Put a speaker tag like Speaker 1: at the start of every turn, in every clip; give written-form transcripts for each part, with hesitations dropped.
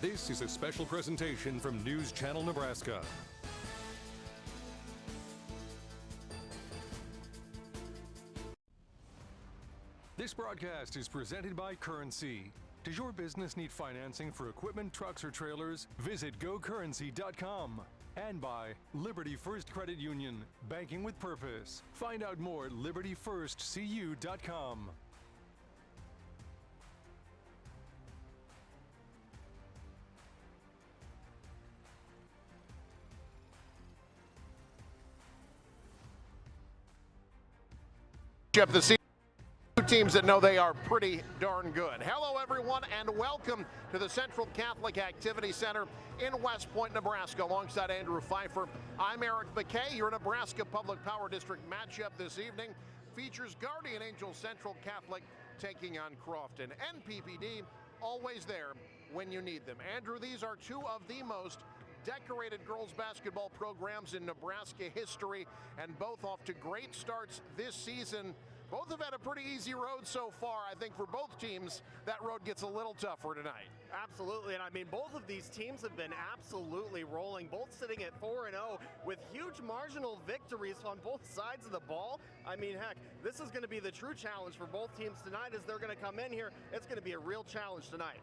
Speaker 1: This is a special presentation from News Channel Nebraska. This broadcast is presented by Currency. Does your business need financing for equipment, trucks, or trailers? Visit gocurrency.com. And by Liberty First Credit Union, banking with purpose. Find out more at libertyfirstcu.com.
Speaker 2: The two teams that know they are pretty darn good. Hello, everyone, and welcome to the Central Catholic Activity Center in West Point, Nebraska. Alongside Andrew Pfeiffer, I'm Eric McKay. Your Nebraska Public Power District matchup this evening features Guardian Angels Central Catholic taking on Crofton. NPPD, always there when you need them. Andrew, these are two of the most decorated girls basketball programs in Nebraska history, and both off to great starts this season. Both have had a pretty easy road so far. I think for both teams, that road gets a little tougher tonight.
Speaker 3: Absolutely, and I mean, both of these teams have been absolutely rolling, both sitting at 4-0 with huge marginal victories on both sides of the ball. I mean, heck, this is going to be the true challenge for both teams tonight as they're going to come in here. It's going to be a real challenge tonight.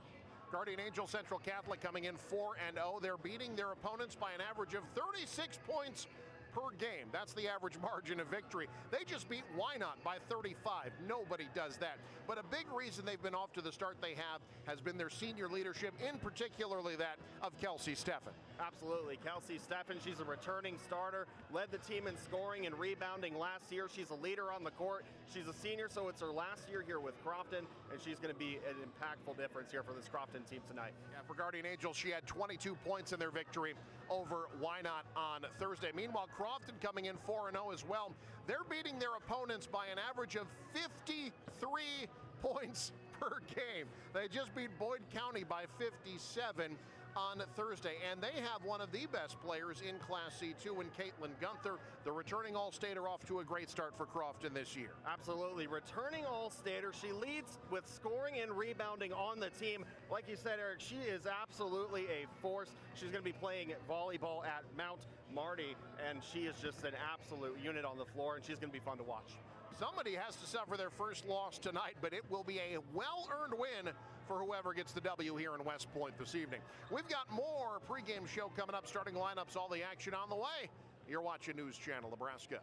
Speaker 2: Guardian Angel Central Catholic coming in 4-0. They're beating their opponents by an average of 36 points per game. That's the average margin of victory. They just beat Wynot by 35. Nobody does that. But a big reason they've been off to the start they have has been their senior leadership, in particularly that of Kelsey Steffen.
Speaker 3: Absolutely. Kelsey Steffen, she's a returning starter, led the team in scoring and rebounding last year. She's a leader on the court. She's a senior, so it's her last year here with Crofton, and she's going to be an impactful difference here for this Crofton team tonight.
Speaker 2: Yeah, for Guardian Angels, she had 22 points in their victory over Wynot on Thursday. Meanwhile, Crofton coming in 4-0 as well. They're beating their opponents by an average of 53 points per game. They just beat Boyd County by 57 on Thursday, and they have one of the best players in Class C2 in Caitlin Gunther. The returning All-Stater off to a great start for Crofton this year.
Speaker 3: Absolutely. Returning All-Stater. She leads with scoring and rebounding on the team. Like you said, Eric, she is absolutely a force. She's going to be playing volleyball at Mount Marty, and she is just an absolute unit on the floor, and she's going to be fun to watch.
Speaker 2: Somebody has to suffer their first loss tonight, but it will be a well-earned win for whoever gets the W here in West Point this evening. We've got more pregame show coming up, starting lineups, all the action on the way. You're watching News Channel Nebraska.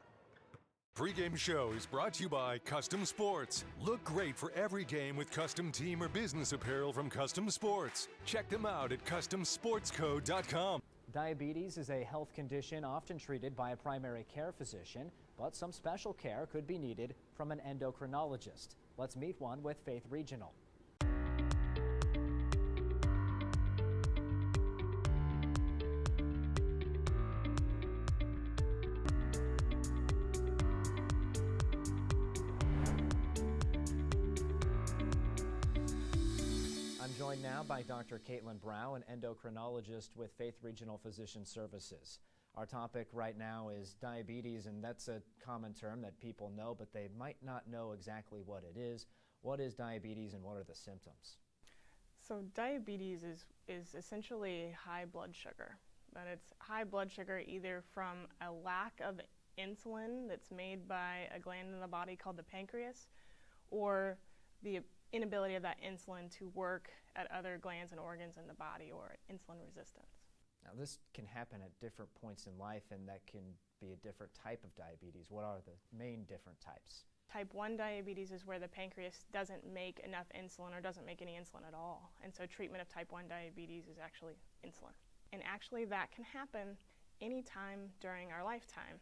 Speaker 1: Pregame show is brought to you by Custom Sports. Look great for every game with custom team or business apparel from Custom Sports. Check them out at customsportsco.com.
Speaker 4: Diabetes is a health condition often treated by a primary care physician, but some special care could be needed from an endocrinologist. Let's meet one with Faith Regional. I'm joined now by Dr. Caitlin Brow, an endocrinologist with Faith Regional Physician Services. Our topic right now is diabetes, and that's a common term that people know, but they might not know exactly what it is. What is diabetes and what are the symptoms?
Speaker 5: So diabetes is essentially high blood sugar. And it's high blood sugar either from a lack of insulin that's made by a gland in the body called the pancreas, or the inability of that insulin to work at other glands and organs in the body, or insulin resistance.
Speaker 4: Now this can happen at different points in life, and that can be a different type of diabetes. What are the main different types?
Speaker 5: Type 1 diabetes is where the pancreas doesn't make enough insulin or doesn't make any insulin at all. And so treatment of type 1 diabetes is actually insulin. And actually that can happen anytime during our lifetime.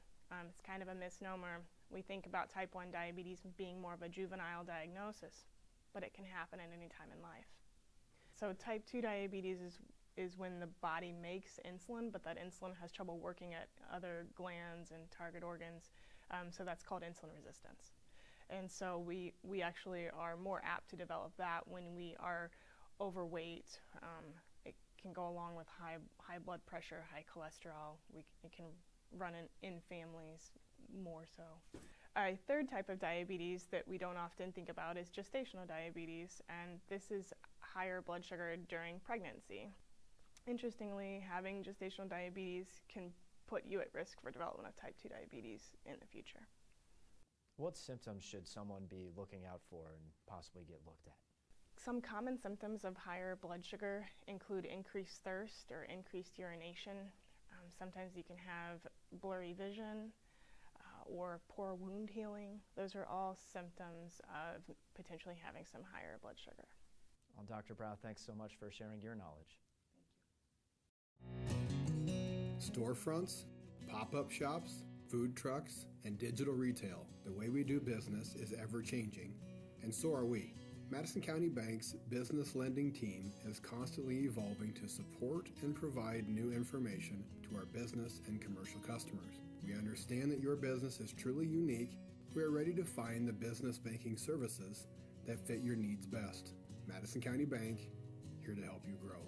Speaker 5: It's kind of a misnomer. We think about type 1 diabetes being more of a juvenile diagnosis, but it can happen at any time in life. So type 2 diabetes is when the body makes insulin, but that insulin has trouble working at other glands and target organs, so that's called insulin resistance. And so we actually are more apt to develop that when we are overweight. It can go along with high blood pressure, high cholesterol. It can run in families more so. A third type of diabetes that we don't often think about is gestational diabetes, and this is higher blood sugar during pregnancy. Interestingly, having gestational diabetes can put you at risk for development of type 2 diabetes in the future.
Speaker 4: What symptoms should someone be looking out for and possibly get looked at?
Speaker 5: Some common symptoms of higher blood sugar include increased thirst or increased urination. Sometimes you can have blurry vision or poor wound healing. Those are all symptoms of potentially having some higher blood sugar.
Speaker 4: Well, Dr. Brow, thanks so much for sharing your knowledge.
Speaker 6: Storefronts, pop-up shops, food trucks, and digital retail. The way we do business is ever-changing, and so are we. Madison County Bank's business lending team is constantly evolving to support and provide new information to our business and commercial customers. We understand that your business is truly unique. We are ready to find the business banking services that fit your needs best. Madison County Bank, here to help you grow.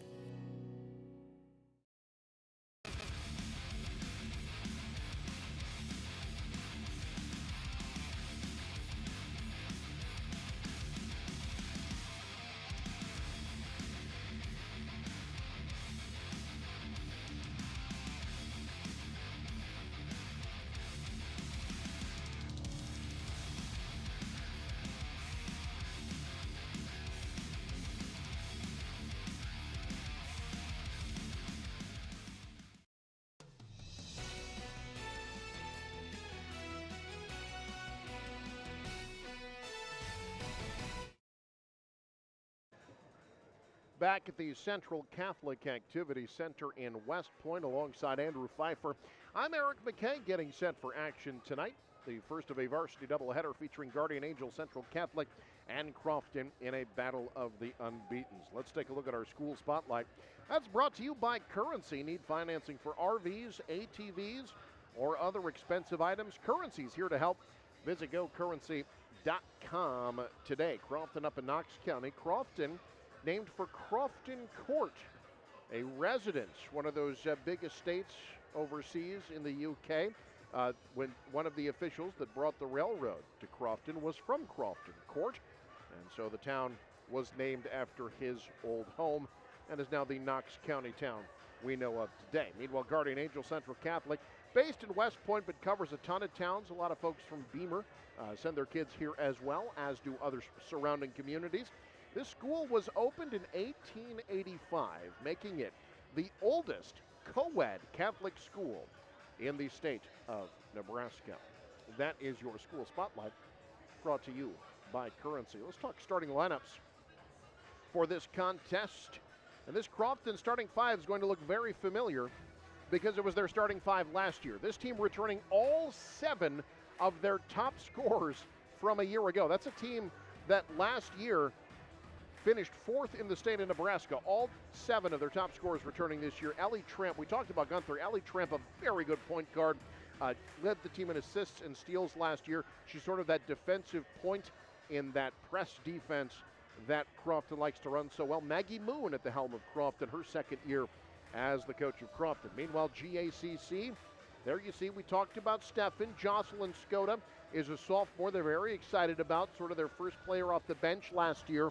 Speaker 2: Back at the Central Catholic Activity Center in West Point alongside Andrew Pfeiffer. I'm Eric McKay getting set for action tonight. The first of a varsity doubleheader featuring Guardian Angel, Central Catholic, and Crofton in a battle of the unbeatens. Let's take a look at our school spotlight. That's brought to you by Currency. Need financing for RVs, ATVs, or other expensive items? Currency's here to help. Visit GoCurrency.com today. Crofton up in Knox County. Crofton named for Crofton Court, a residence, one of those big estates overseas in the UK. When one of the officials that brought the railroad to Crofton was from Crofton Court, and so the town was named after his old home and is now the Knox County town we know of today. Meanwhile, Guardian Angel Central Catholic, based in West Point but covers a ton of towns. A lot of folks from Beamer send their kids here as well, as do other surrounding communities. This school was opened in 1885, making it the oldest co-ed Catholic school in the state of Nebraska. That is your school spotlight, brought to you by Currency. Let's talk starting lineups for this contest. And this Crofton starting five is going to look very familiar because it was their starting five last year. This team returning all 7 of their top scorers from a year ago. That's a team that last year finished 4th in the state of Nebraska. All 7 of their top scorers returning this year. Ellie Tramp, we talked about Gunther. Ellie Tramp, a very good point guard, led the team in assists and steals last year. She's sort of that defensive point in that press defense that Crofton likes to run so well. Maggie Moon at the helm of Crofton, her second year as the coach of Crofton. Meanwhile, GACC, there you see, we talked about Stefan. Jocelyn Skoda is a sophomore they're very excited about, sort of their first player off the bench last year.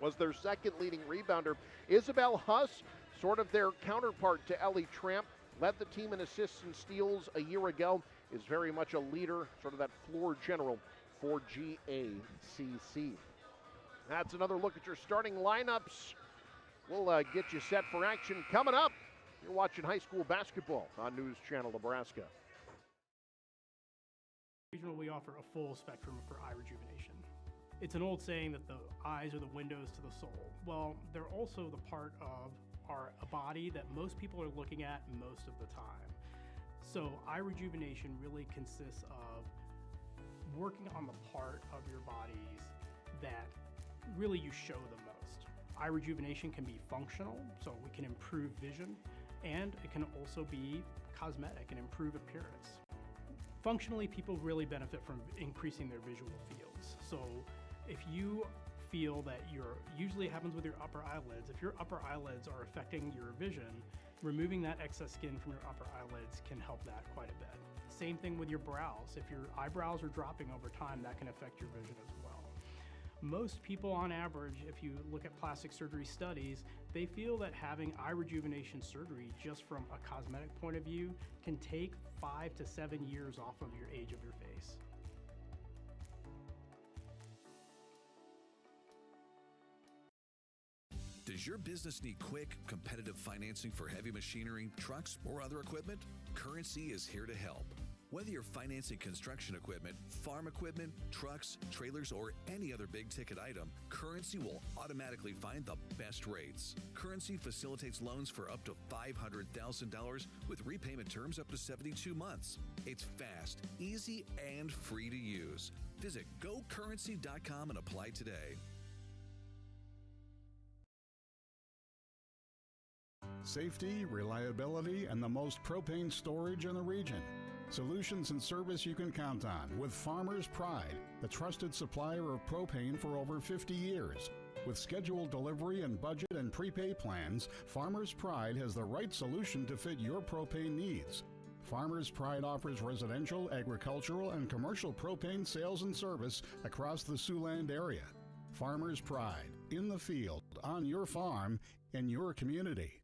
Speaker 2: Was their second leading rebounder. Isabel Huss, sort of their counterpart to Ellie Tramp, led the team in assists and steals a year ago, is very much a leader, sort of that floor general for GACC. That's another look at your starting lineups. We'll get you set for action coming up. You're watching high school basketball on News Channel Nebraska.
Speaker 7: Regional, we offer a full spectrum for eye rejuvenation. It's an old saying that the eyes are the windows to the soul. Well, they're also the part of our body that most people are looking at most of the time. So eye rejuvenation really consists of working on the part of your bodies that really you show the most. Eye rejuvenation can be functional, so we can improve vision, and it can also be cosmetic and improve appearance. Functionally, people really benefit from increasing their visual fields. So if you feel that usually it happens with your upper eyelids, if your upper eyelids are affecting your vision, removing that excess skin from your upper eyelids can help that quite a bit. Same thing with your brows. If your eyebrows are dropping over time, that can affect your vision as well. Most people on average, if you look at plastic surgery studies, they feel that having eye rejuvenation surgery just from a cosmetic point of view can take 5 to 7 years off of your age of your face.
Speaker 8: Does your business need quick, competitive financing for heavy machinery, trucks, or other equipment? Currency is here to help. Whether you're financing construction equipment, farm equipment, trucks, trailers, or any other big-ticket item, Currency will automatically find the best rates. Currency facilitates loans for up to $500,000 with repayment terms up to 72 months. It's fast, easy, and free to use. Visit GoCurrency.com and apply today.
Speaker 9: Safety, reliability, and the most propane storage in the region. Solutions and service you can count on with Farmers Pride, the trusted supplier of propane for over 50 years. With scheduled delivery and budget and prepay plans, Farmers Pride has the right solution to fit your propane needs. Farmers Pride offers residential, agricultural, and commercial propane sales and service across the Siouxland area. Farmers Pride, in the field, on your farm, in your community.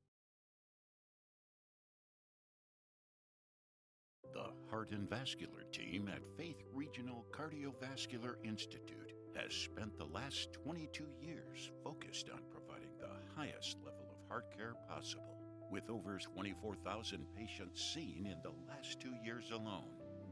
Speaker 10: The Heart and Vascular team at Faith Regional Cardiovascular Institute has spent the last 22 years focused on providing the highest level of heart care possible. With over 24,000 patients seen in the last 2 years alone,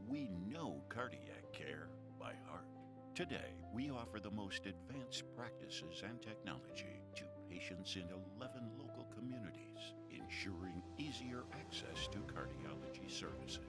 Speaker 10: we know cardiac care by heart. Today, we offer the most advanced practices and technology to patients in 11 local communities, ensuring easier access to cardiology services.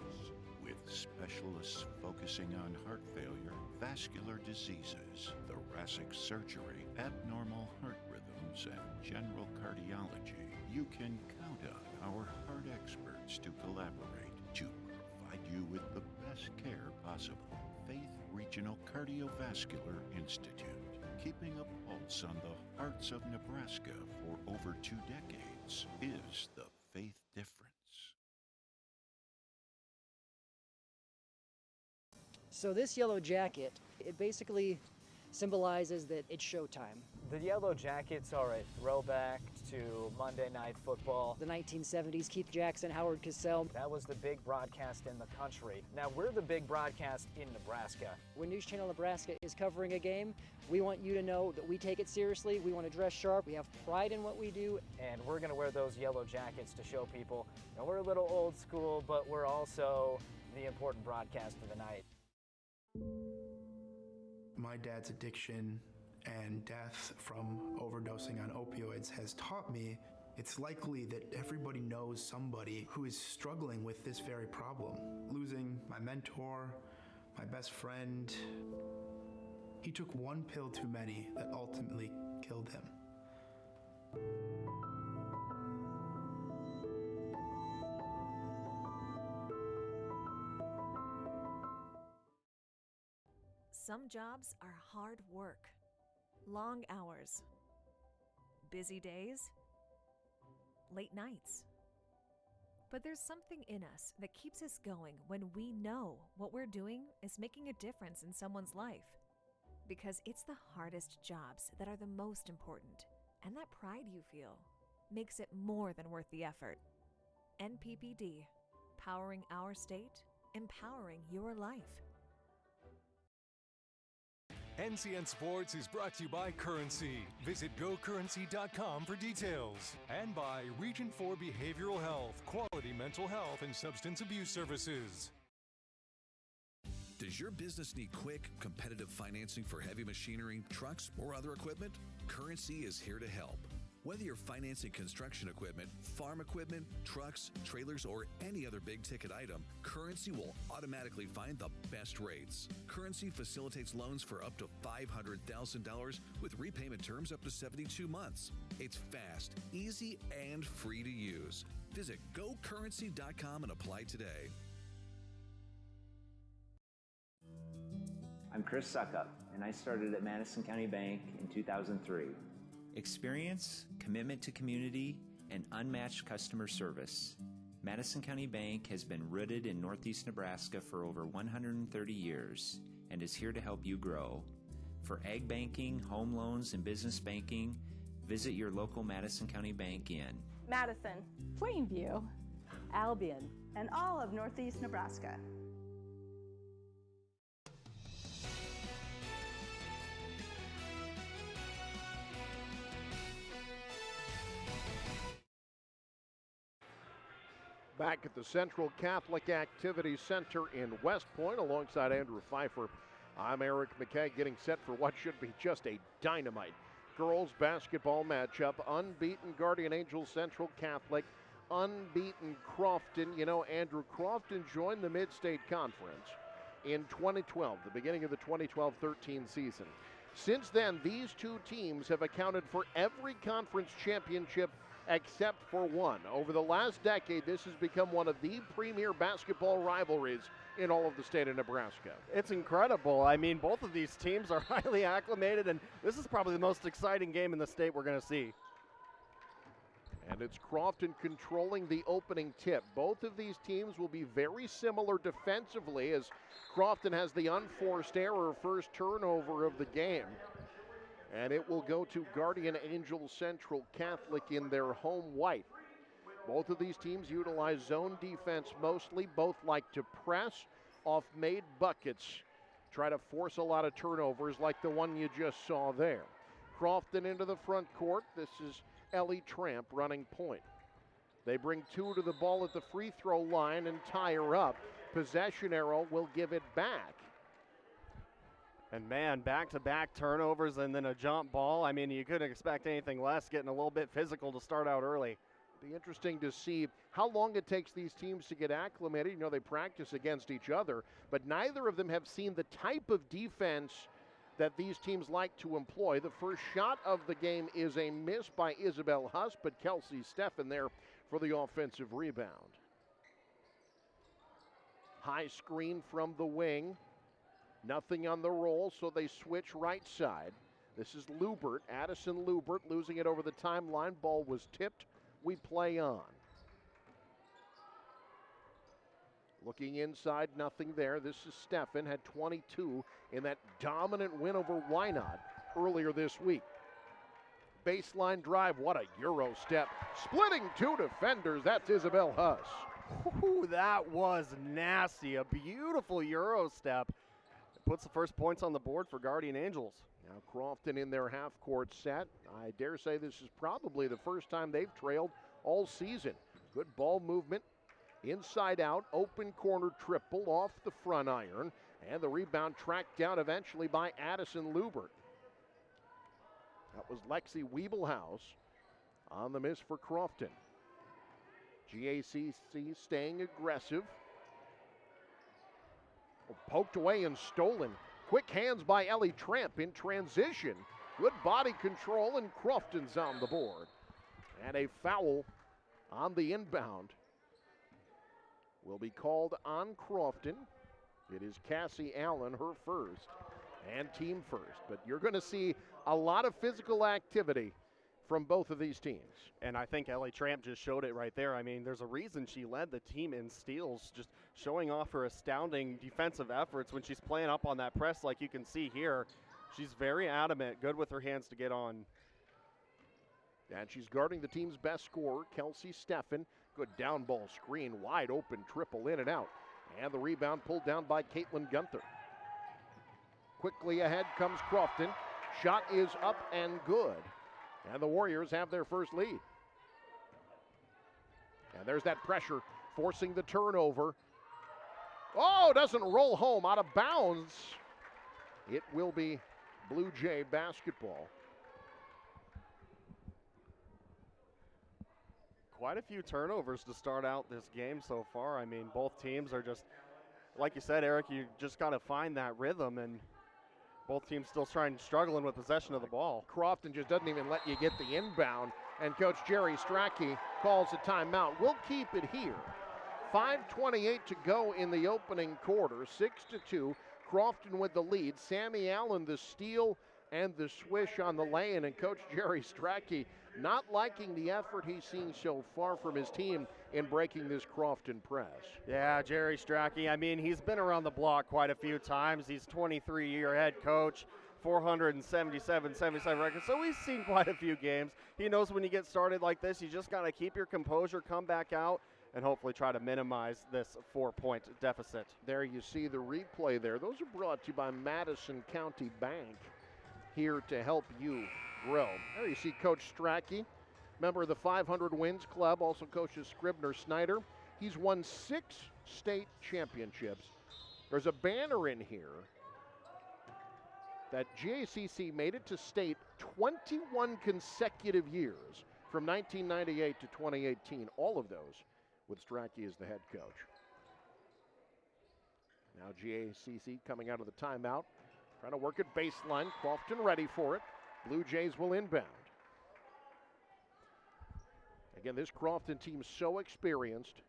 Speaker 10: With specialists focusing on heart failure, vascular diseases, thoracic surgery, abnormal heart rhythms, and general cardiology, you can count on our heart experts to collaborate to provide you with the best care possible. Faith Regional Cardiovascular Institute, keeping a pulse on the hearts of Nebraska for over 2 decades, is the faith difference.
Speaker 11: So this yellow jacket, it basically symbolizes that it's showtime.
Speaker 4: The Yellow Jackets are a throwback to Monday Night Football.
Speaker 11: The 1970s, Keith Jackson, Howard Cosell.
Speaker 4: That was the big broadcast in the country. Now we're the big broadcast in Nebraska.
Speaker 11: When News Channel Nebraska is covering a game, we want you to know that we take it seriously. We want to dress sharp. We have pride in what we do.
Speaker 4: And we're going to wear those yellow jackets to show people, you know, we're a little old school, but we're also the important broadcast of the night.
Speaker 12: My dad's addiction and death from overdosing on opioids has taught me it's likely that everybody knows somebody who is struggling with this very problem. Losing my mentor, my best friend, he took one pill too many that ultimately killed him.
Speaker 13: Some jobs are hard work, long hours, busy days, late nights. But there's something in us that keeps us going when we know what we're doing is making a difference in someone's life. Because it's the hardest jobs that are the most important, and that pride you feel makes it more than worth the effort. NPPD, powering our state, empowering your life.
Speaker 1: NCN Sports is brought to you by Currency. Visit GoCurrency.com for details. And by Region 4 Behavioral Health, quality mental health and substance abuse services.
Speaker 8: Does your business need quick, competitive financing for heavy machinery, trucks, or other equipment? Currency is here to help. Whether you're financing construction equipment, farm equipment, trucks, trailers, or any other big-ticket item, Currency will automatically find the best rates. Currency facilitates loans for up to $500,000 with repayment terms up to 72 months. It's fast, easy, and free to use. Visit GoCurrency.com and apply today.
Speaker 14: I'm Chris Suckup, and I started at Madison County Bank in 2003.
Speaker 15: Experience, commitment to community, and unmatched customer service. Madison County Bank has been rooted in Northeast Nebraska for over 130 years and is here to help you grow. For ag banking, home loans, and business banking, visit your local Madison County Bank in
Speaker 16: Madison,
Speaker 17: Plainview, Albion,
Speaker 16: and all of Northeast Nebraska.
Speaker 2: Back at the Central Catholic Activity Center in West Point alongside Andrew Pfeiffer. I'm Eric McKay, getting set for what should be just a dynamite girls basketball matchup. Unbeaten Guardian Angels Central Catholic, unbeaten Crofton. You know, Andrew, Crofton joined the Mid-State Conference in 2012, the beginning of the 2012-13 season. Since then, these two teams have accounted for every conference championship except for one. Over the last decade, this has become one of the premier basketball rivalries in all of the state of Nebraska.
Speaker 3: It's incredible. I mean, both of these teams are highly acclimated, and this is probably the most exciting game in the state we're going to see.
Speaker 2: And it's Crofton controlling the opening tip. Both of these teams will be very similar defensively, as Crofton has the unforced error first turnover of the game. And it will go to Guardian Angels Central Catholic in their home white. Both of these teams utilize zone defense mostly. Both like to press off made buckets, try to force a lot of turnovers like the one you just saw there. Crofton into the front court. This is Ellie Tramp running point. They bring two to the ball at the free throw line and tie her up. Possession arrow will give it back.
Speaker 3: And man, back-to-back turnovers and then a jump ball. I mean, you couldn't expect anything less, getting a little bit physical to start out early.
Speaker 2: Be interesting to see how long it takes these teams to get acclimated. You know, they practice against each other, but neither of them have seen the type of defense that these teams like to employ. The first shot of the game is a miss by Isabel Huss, but Kelsey Steffen there for the offensive rebound. High screen from the wing. Nothing on the roll, so they switch right side. This is Lubert, Addison Lubert, losing it over the timeline. Ball was tipped. We play on. Looking inside, nothing there. This is Steffen, had 22 in that dominant win over Wynot earlier this week. Baseline drive, what a Euro step. Splitting two defenders, that's Isabel Huss.
Speaker 3: Ooh, that was nasty. A beautiful Euro step. Puts the first points on the board for Guardian Angels.
Speaker 2: Now Crofton in their half-court set. I dare say this is probably the first time they've trailed all season. Good ball movement, inside out, open corner triple off the front iron, and the rebound tracked down eventually by Addison Lubert. That was Lexi Wiebelhaus on the miss for Crofton. GACC staying aggressive. Poked away and stolen. Quick hands by Ellie Tramp in transition. Good body control, and Crofton's on the board. And a foul on the inbound will be called on Crofton. It is Cassie Allen, her first, and team first. But you're going to see a lot of physical activity from both of these teams.
Speaker 3: And I think Ellie Tramp just showed it right there. I mean, there's a reason she led the team in steals, just showing off her astounding defensive efforts when she's playing up on that press like you can see here. She's very adamant, good with her hands to get on.
Speaker 2: And she's guarding the team's best scorer, Kelsey Steffen. Good down ball screen, wide open triple in and out. And the rebound pulled down by Caitlin Gunther. Quickly ahead comes Crofton. Shot is up and good. And the Warriors have their first lead. And there's that pressure, forcing the turnover. Oh, doesn't roll home, out of bounds. It will be Blue Jay basketball.
Speaker 3: Quite a few turnovers to start out this game so far. I mean, both teams are just, like you said, Eric, you just got to find that rhythm, and both teams still struggling with possession of the ball.
Speaker 2: Crofton just doesn't even let you get the inbound, and Coach Jerry Strachey calls a timeout. We'll keep it here. 5:28 to go in the opening quarter, 6-2. Crofton with the lead. Sammy Allen the steal and the swish on the lay-in, and Coach Jerry Strachey not liking the effort he's seen so far from his team in breaking this Crofton press.
Speaker 3: Yeah, Jerry Strachey, I mean, he's been around the block quite a few times. He's 23-year head coach, 477 record. So we've seen quite a few games. He knows when you get started like this, you just got to keep your composure, come back out, and hopefully try to minimize this 4-point deficit.
Speaker 2: There you see the replay there. Those are brought to you by Madison County Bank, here to help you grow. There you see Coach Strachey, member of the 500 Wins Club, also coaches Scribner Snyder. He's won 6 state championships. There's a banner in here that GACC made it to state 21 consecutive years from 1998 to 2018, all of those with Strachey as the head coach. Now GACC coming out of the timeout, trying to work at baseline. Crofton ready for it. Blue Jays will inbound. Again, this Crofton team so experienced.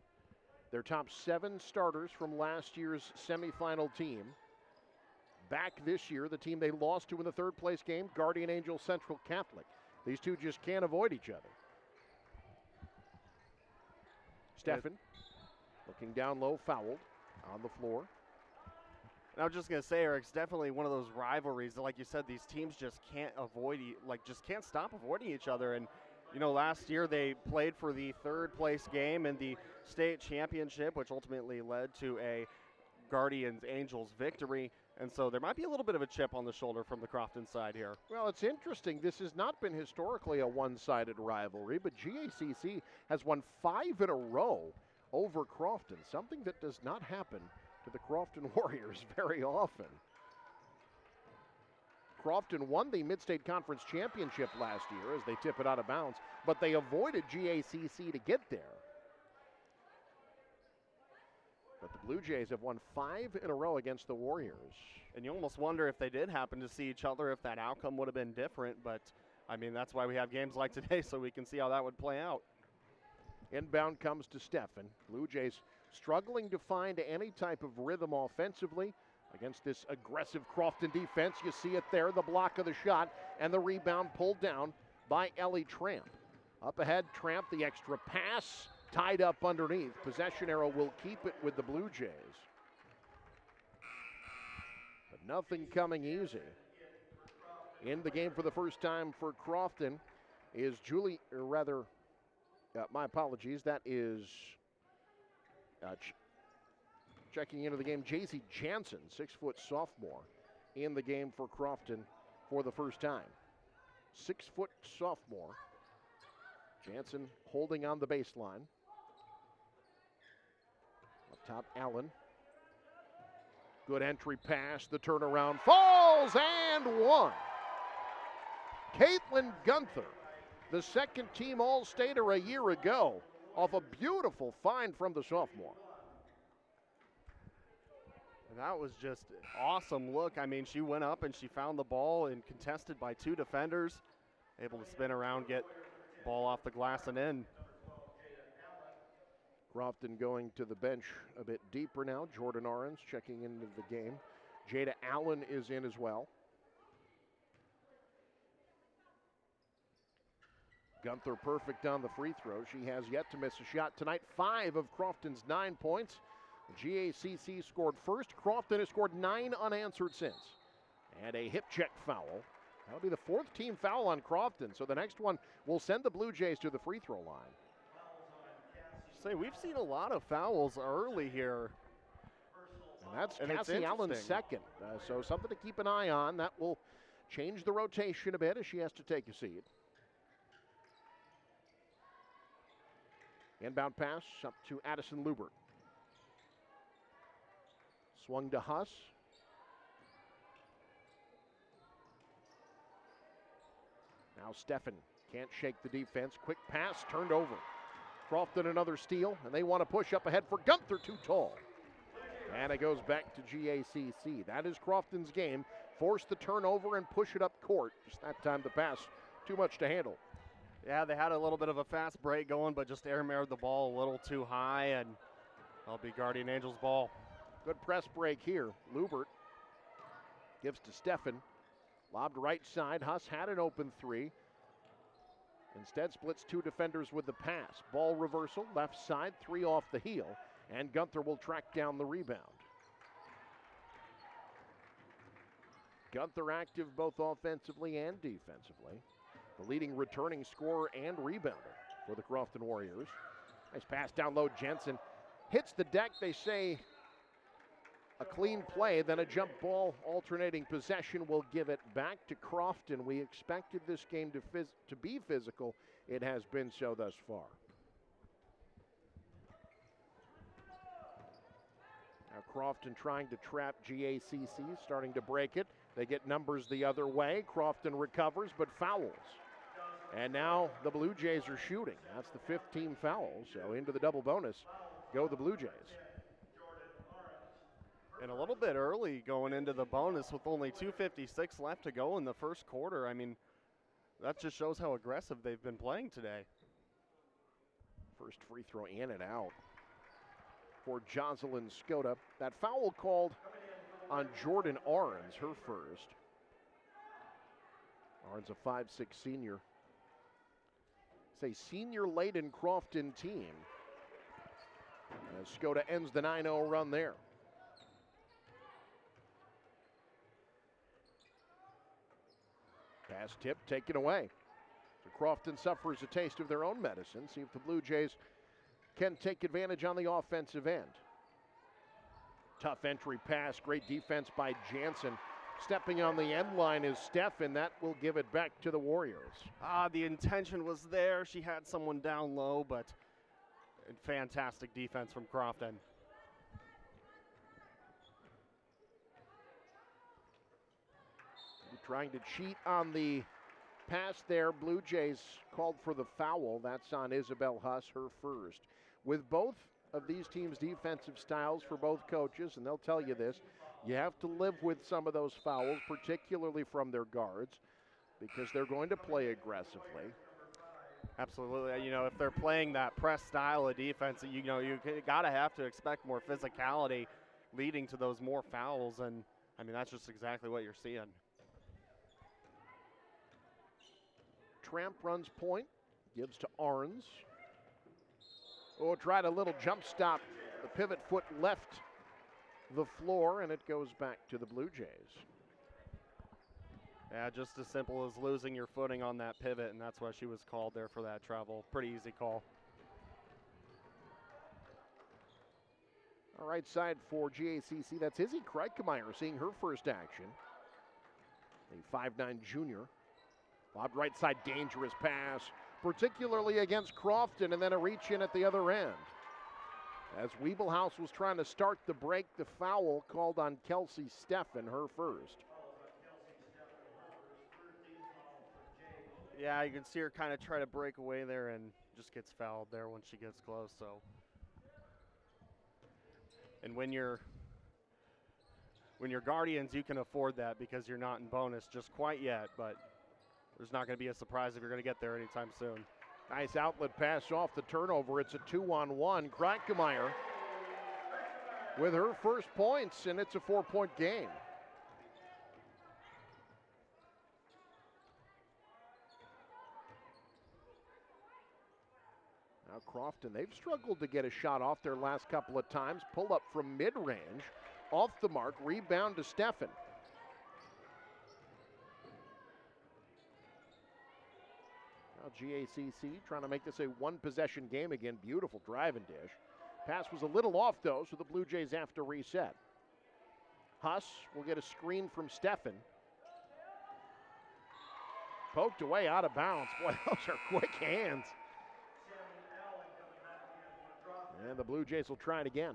Speaker 2: Their top 7 starters from last year's semifinal team. Back this year, the team they lost to in the 3rd place game, Guardian Angels Central Catholic. These two just can't avoid each other. Steffen looking down low, fouled on the floor.
Speaker 3: And I was just going to say, Eric, it's definitely one of those rivalries that, like you said, these teams just can't avoid, just can't stop avoiding each other. And, you know, last year they played for the 3rd place game in the state championship, which ultimately led to a Guardians Angels victory. And so there might be a little bit of a chip on the shoulder from the Crofton side here.
Speaker 2: Well, it's interesting. This has not been historically a one-sided rivalry, but GACC has won 5 in a row over Crofton, something that does not happen to the Crofton Warriors very often. Crofton won the Mid-State Conference Championship last year as they tip it out of bounds, but they avoided GACC to get there. But the Blue Jays have won 5 in a row against the Warriors.
Speaker 3: And you almost wonder if they did happen to see each other, if that outcome would have been different. But, I mean, that's why we have games like today, so we can see how that would play out.
Speaker 2: Inbound comes to Steffen. Blue Jays struggling to find any type of rhythm offensively against this aggressive Crofton defense. You see it there, the block of the shot, and the rebound pulled down by Ellie Tramp. Up ahead, Tramp, the extra pass, tied up underneath. Possession arrow will keep it with the Blue Jays. But nothing coming easy. In the game for the first time for Crofton is my apologies, that is checking into the game, J.C. Jansen, 6-foot sophomore, in the game for Crofton for the first time. 6-foot sophomore. Jansen holding on the baseline. Up top, Allen. Good entry pass, the turnaround falls, and one. Caitlin Gunther, the second-team All-Stater a year ago, off a beautiful find from the sophomore.
Speaker 3: That was just an awesome look. I mean, she went up and she found the ball and contested by 2 defenders, able to spin around, get ball off the glass and in.
Speaker 2: Crofton going to the bench a bit deeper now. Jordan Arons checking into the game. Jada Allen is in as well. Gunther perfect on the free throw. She has yet to miss a shot tonight. 5 of Crofton's 9 points. GACC scored first. Crofton has scored 9 unanswered since. And a hip check foul. That'll be the 4th team foul on Crofton. So the next one will send the Blue Jays to the free throw line.
Speaker 3: Say, we've seen a lot of fouls early here.
Speaker 2: And that's Cassie Allen's second. So something to keep an eye on. That will change the rotation a bit as she has to take a seat. Inbound pass up to Addison Lubert. Swung to Huss. Now Steffen can't shake the defense. Quick pass turned over. Crofton another steal, and they want to push up ahead for Gunther, too tall. And it goes back to GACC. That is Crofton's game. Force the turnover and push it up court. Just that time the pass, too much to handle.
Speaker 3: Yeah, they had a little bit of a fast break going, but just air-aired the ball a little too high, and that'll be Guardian Angels ball.
Speaker 2: Good press break here. Lubert gives to Steffen. Lobbed right side. Huss had an open 3. Instead splits 2 defenders with the pass. Ball reversal, left side, 3 off the heel. And Gunther will track down the rebound. Gunther active both offensively and defensively. The leading returning scorer and rebounder for the Crofton Warriors. Nice pass down low. Jensen hits the deck. They say a clean play, then a jump ball. Alternating possession will give it back to Crofton. We expected this game to be physical. It has been so thus far. Now Crofton trying to trap GACC, starting to break it. They get numbers the other way. Crofton recovers, but fouls. And now the Blue Jays are shooting. That's the 5th team foul, so into the double bonus go the Blue Jays.
Speaker 3: And a little bit early going into the bonus with only 2:56 left to go in the first quarter. I mean, that just shows how aggressive they've been playing today.
Speaker 2: First free throw in and out for Jocelyn Skota. That foul called on Jordan Arns, her first. Arns, a 5'6" senior. It's a senior-laden Crofton team. As Skota ends the 9-0 run there. Pass tip taken away. So Crofton suffers a taste of their own medicine. See if the Blue Jays can take advantage on the offensive end. Tough entry pass, great defense by Jansen. Stepping on the end line is Steffen. That will give it back to the Warriors.
Speaker 3: The intention was there. She had someone down low, but fantastic defense from Crofton.
Speaker 2: Trying to cheat on the pass there. Blue Jays called for the foul. That's on Isabel Huss, her first. With both of these teams' defensive styles for both coaches, and they'll tell you this, you have to live with some of those fouls, particularly from their guards, because they're going to play aggressively.
Speaker 3: Absolutely. You know, if they're playing that press style of defense, you got to have to expect more physicality leading to those more fouls, and I mean, that's just exactly what you're seeing.
Speaker 2: Tramp runs point, gives to Arns. Oh, tried a little jump stop. The pivot foot left the floor, and it goes back to the Blue Jays.
Speaker 3: Yeah, just as simple as losing your footing on that pivot, and that's why she was called there for that travel. Pretty easy call.
Speaker 2: All right, side for GACC, that's Izzy Kreitkemeyer seeing her first action. A 5'9" junior. Lobbed right side, dangerous pass, particularly against Crofton, and then a reach in at the other end. As Wiebelhaus was trying to start the break, the foul called on Kelsey Steffen, her first.
Speaker 3: Yeah, you can see her kind of try to break away there and just gets fouled there when she gets close. So, and when you're Guardians, you can afford that because you're not in bonus just quite yet, but there's not going to be a surprise if you're going to get there anytime soon.
Speaker 2: Nice outlet pass off the turnover. It's a 2-on-1. Kreitkemeyer with her first points, and it's a 4-point game. Now Crofton, they've struggled to get a shot off their last couple of times. Pull up from mid-range, off the mark, rebound to Steffen. Now GACC trying to make this a one-possession game again. Beautiful drive and dish. Pass was a little off, though, so the Blue Jays have to reset. Huss will get a screen from Steffen. Poked away out of bounds. Boy, those are quick hands. And the Blue Jays will try it again.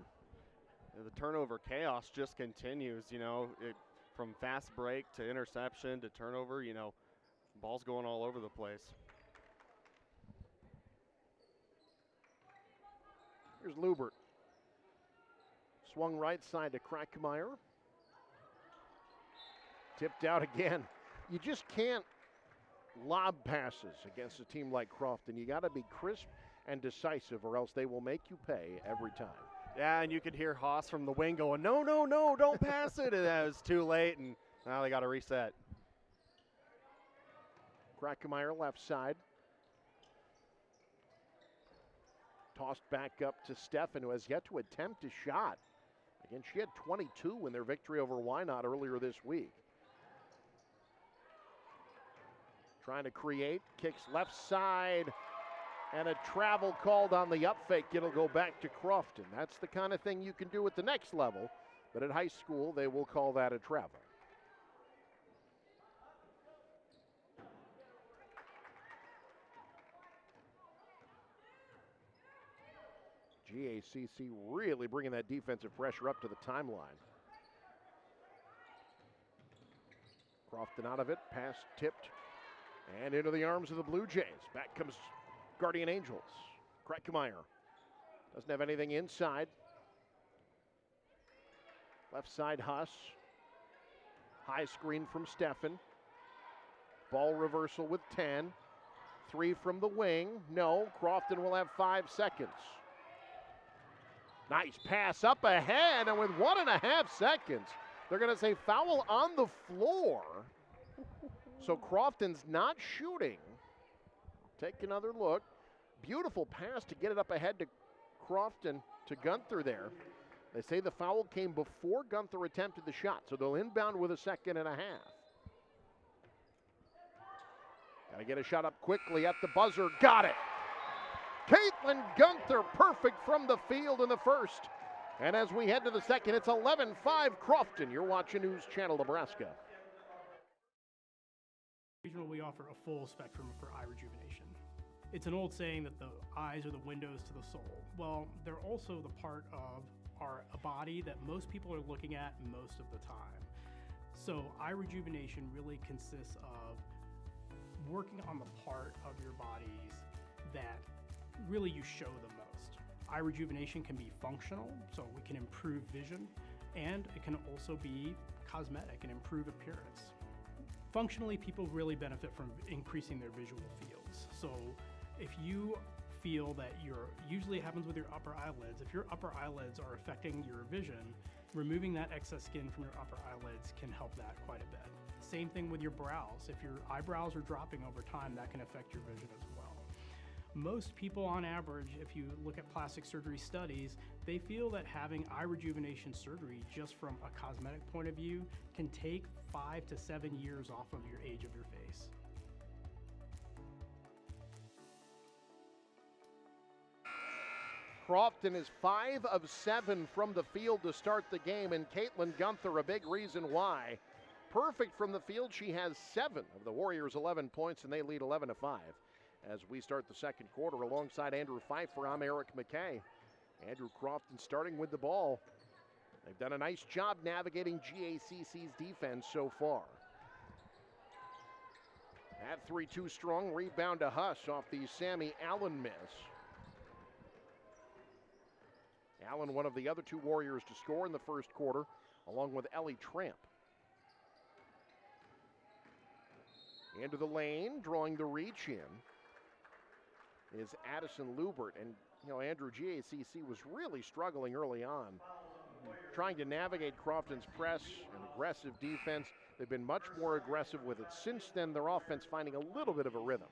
Speaker 3: The turnover chaos just continues, from fast break to interception to turnover, ball's going all over the place.
Speaker 2: Here's Lubert. Swung right side to Kreitkemeyer. Tipped out again. You just can't lob passes against a team like Crofton. You got to be crisp and decisive, or else they will make you pay every time.
Speaker 3: Yeah, and you could hear Haas from the wing going, no, don't pass it. And it was too late, and now they got to reset.
Speaker 2: Kreitkemeyer left side. Tossed back up to Steffen, who has yet to attempt a shot. Again, she had 22 in their victory over Wynot earlier this week. Trying to create, kicks left side, and a travel called on the up fake. It'll go back to Crofton. That's the kind of thing you can do at the next level, but at high school they will call that a travel. GACC really bringing that defensive pressure up to the timeline. Crofton out of it, pass tipped, and into the arms of the Blue Jays. Back comes Guardian Angels. Kreckmeyer doesn't have anything inside. Left side Huss. High screen from Steffen. Ball reversal with 10. 3 from the wing. No, Crofton will have 5 seconds. Nice pass up ahead, and with 1.5 seconds, they're going to say foul on the floor. So Crofton's not shooting. Take another look. Beautiful pass to get it up ahead to Crofton, to Gunther there. They say the foul came before Gunther attempted the shot, so they'll inbound with 1.5 seconds. Got to get a shot up quickly at the buzzer. Got it. Caitlin Gunther, perfect from the field in the first. And as we head to the second, it's 11-5 Crofton. You're watching News Channel Nebraska.
Speaker 7: Regional, we offer a full spectrum for eye rejuvenation. It's an old saying that the eyes are the windows to the soul. Well, they're also the part of a body that most people are looking at most of the time. So eye rejuvenation really consists of working on the part of your bodies that really you show the most. Eye rejuvenation can be functional, so we can improve vision, and it can also be cosmetic and improve appearance. Functionally, people really benefit from increasing their visual fields. So if you feel that usually it happens with your upper eyelids, if your upper eyelids are affecting your vision, removing that excess skin from your upper eyelids can help that quite a bit. Same thing with your brows. If your eyebrows are dropping over time, that can affect your vision as well. Most people on average, if you look at plastic surgery studies, they feel that having eye rejuvenation surgery just from a cosmetic point of view can take 5 to 7 years off of your age of your face.
Speaker 2: Crofton is 5 of 7 from the field to start the game, and Caitlin Gunther, a big reason why. Perfect from the field, she has 7 of the Warriors' 11 points, and they lead 11-5. As we start the second quarter, alongside Andrew Pfeiffer, I'm Eric McKay. Andrew Crofton starting with the ball. They've done a nice job navigating GACC's defense so far. At 3-2 strong, rebound to Huss off the Sammy Allen miss. Allen, one of the other 2 Warriors to score in the first quarter, along with Ellie Tramp. Into the lane, drawing the reach in, is Addison Lubert. And, you know, Andrew, GACC was really struggling early on, trying to navigate Crofton's press and aggressive defense. They've been much more aggressive with it since then, their offense finding a little bit of a rhythm.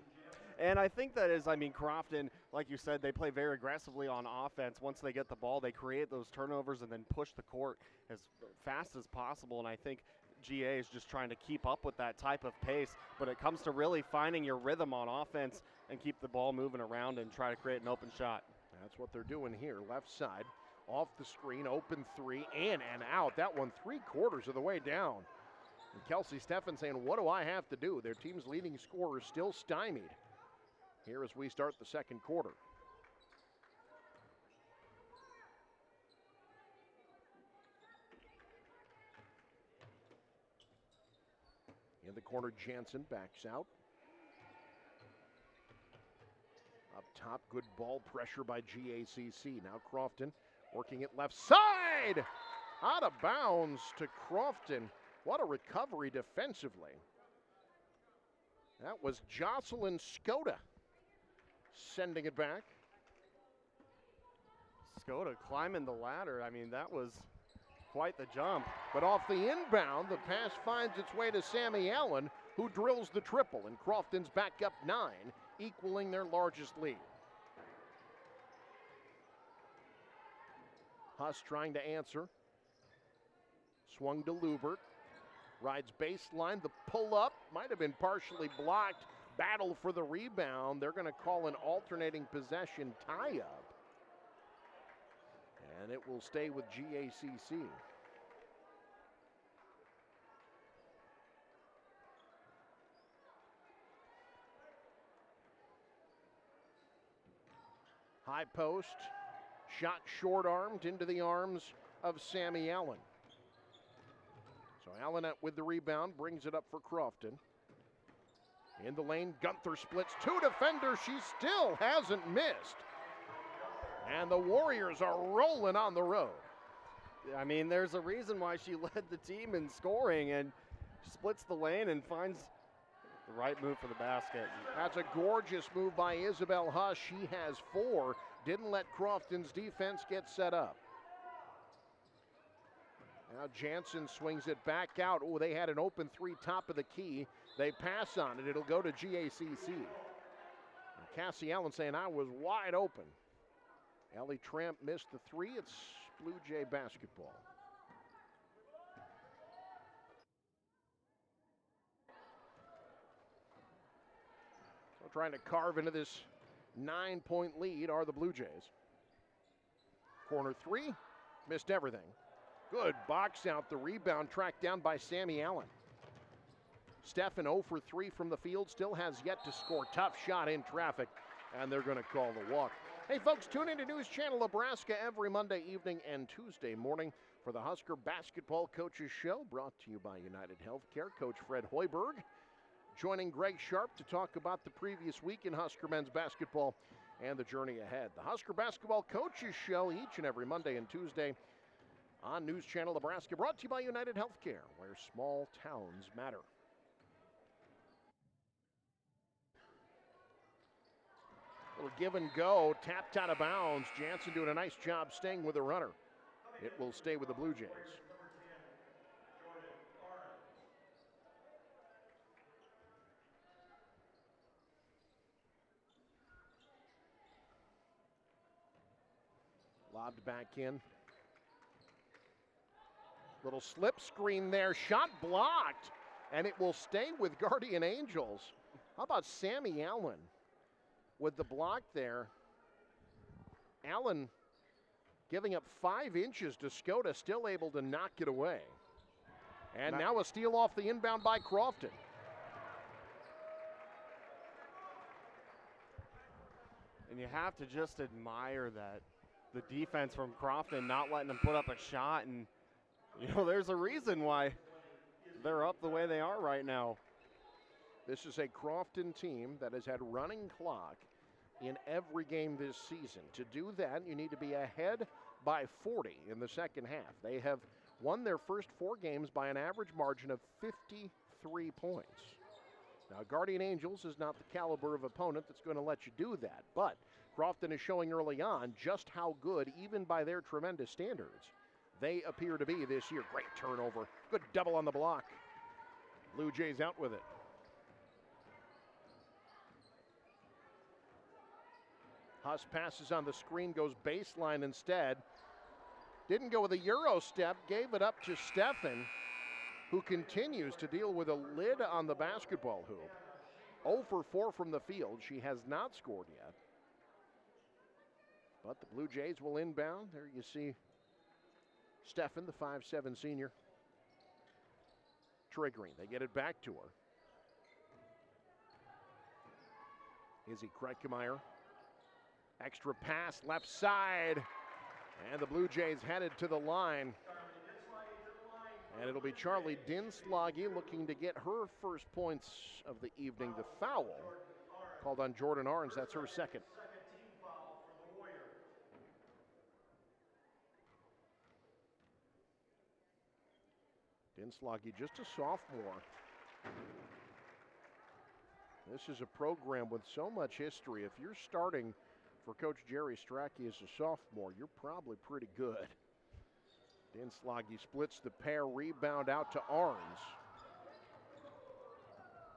Speaker 3: And I think that is, Crofton, like you said, they play very aggressively on offense. Once they get the ball, they create those turnovers and then push the court as fast as possible. And I think GA is just trying to keep up with that type of pace, but it comes to really finding your rhythm on offense and keep the ball moving around and try to create an open shot.
Speaker 2: That's what they're doing here. Left side, off the screen, open 3, in and out. That one 3/4 of the way down. And Kelsey Steffen saying, what do I have to do? Their team's leading scorer is still stymied here as we start the second quarter. In the corner, Jansen backs out. Up top, good ball pressure by GACC. Now Crofton working it left side. Out of bounds to Crofton. What a recovery defensively. That was Jocelyn Skoda sending it back.
Speaker 3: Skoda climbing the ladder. That was quite the jump.
Speaker 2: But off the inbound, the pass finds its way to Sammy Allen, who drills the triple, and Crofton's back up 9, equaling their largest lead. Huss trying to answer. Swung to Lubert. Rides baseline. The pull-up might have been partially blocked. battle for the rebound. They're going to call an alternating possession tie-up. And it will stay with GACC. High post, shot short-armed into the arms of Sammy Allen. So Allen with the rebound, brings it up for Crofton. In the lane, Gunther splits two defenders. She still hasn't missed. And the Warriors are rolling on the road.
Speaker 3: I mean, there's a reason why she led the team in scoring, and splits the lane and finds the right move for the basket.
Speaker 2: That's a gorgeous move by Isabel Huss. She has 4. Didn't let Crofton's defense get set up. Now Jansen swings it back out. Oh, they had an open 3 top of the key. They pass on it. It'll go to GACC. And Cassie Allen saying, I was wide open. Ellie Tramp missed the 3. It's Blue Jay basketball. So trying to carve into this 9-point lead are the Blue Jays. Corner 3, missed everything. Good box out, the rebound tracked down by Sammy Allen. Stefan 0 for 3 from the field, still has yet to score. Tough shot in traffic, and they're going to call the walk. Hey folks, tune into News Channel Nebraska every Monday evening and Tuesday morning for the Husker Basketball Coaches Show, brought to you by United Healthcare. Coach Fred Hoiberg joining Greg Sharp to talk about the previous week in Husker men's basketball and the journey ahead. The Husker Basketball Coaches Show each and every Monday and Tuesday on News Channel Nebraska, brought to you by United Healthcare, where small towns matter. Little give and go, tapped out of bounds. Jansen doing a nice job staying with the runner. It will stay with the Blue Jays. Lobbed back in. Little slip screen there, shot blocked, and it will stay with Guardian Angels. How about Sammy Allen with the block there? Allen giving up 5 inches to Skoda, still able to knock it away. And now a steal off the inbound by Crofton.
Speaker 3: And you have to just admire that, the defense from Crofton not letting them put up a shot. And, you know, there's a reason why they're up the way they are right now.
Speaker 2: This is a Crofton team that has had running clock in every game this season. To do that, you need to be ahead by 40 in the second half. They have won their first 4 games by an average margin of 53 points. Now, Guardian Angels is not the caliber of opponent that's going to let you do that, but Crofton is showing early on just how good, even by their tremendous standards, they appear to be this year. Great turnover. Good double on the block. Blue Jays out with it. Huss passes on the screen, goes baseline instead. Didn't go with a Euro step, gave it up to Stefan, who continues to deal with a lid on the basketball hoop. 0 for 4 from the field. She has not scored yet. But the Blue Jays will inbound. There you see Stefan, the 5'7" senior, triggering. They get it back to her. Izzy Kreitkemeyer. Extra pass, left side. And the Blue Jays headed to the line. And it'll be Charlie Dinslage looking to get her first points of the evening. The foul called on Jordan Arns. That's her second. Dinslage, just a sophomore. This is a program with so much history. If you're starting for Coach Jerry Strachey as a sophomore, you're probably pretty good. Dinslage splits the pair, rebound out to Arns.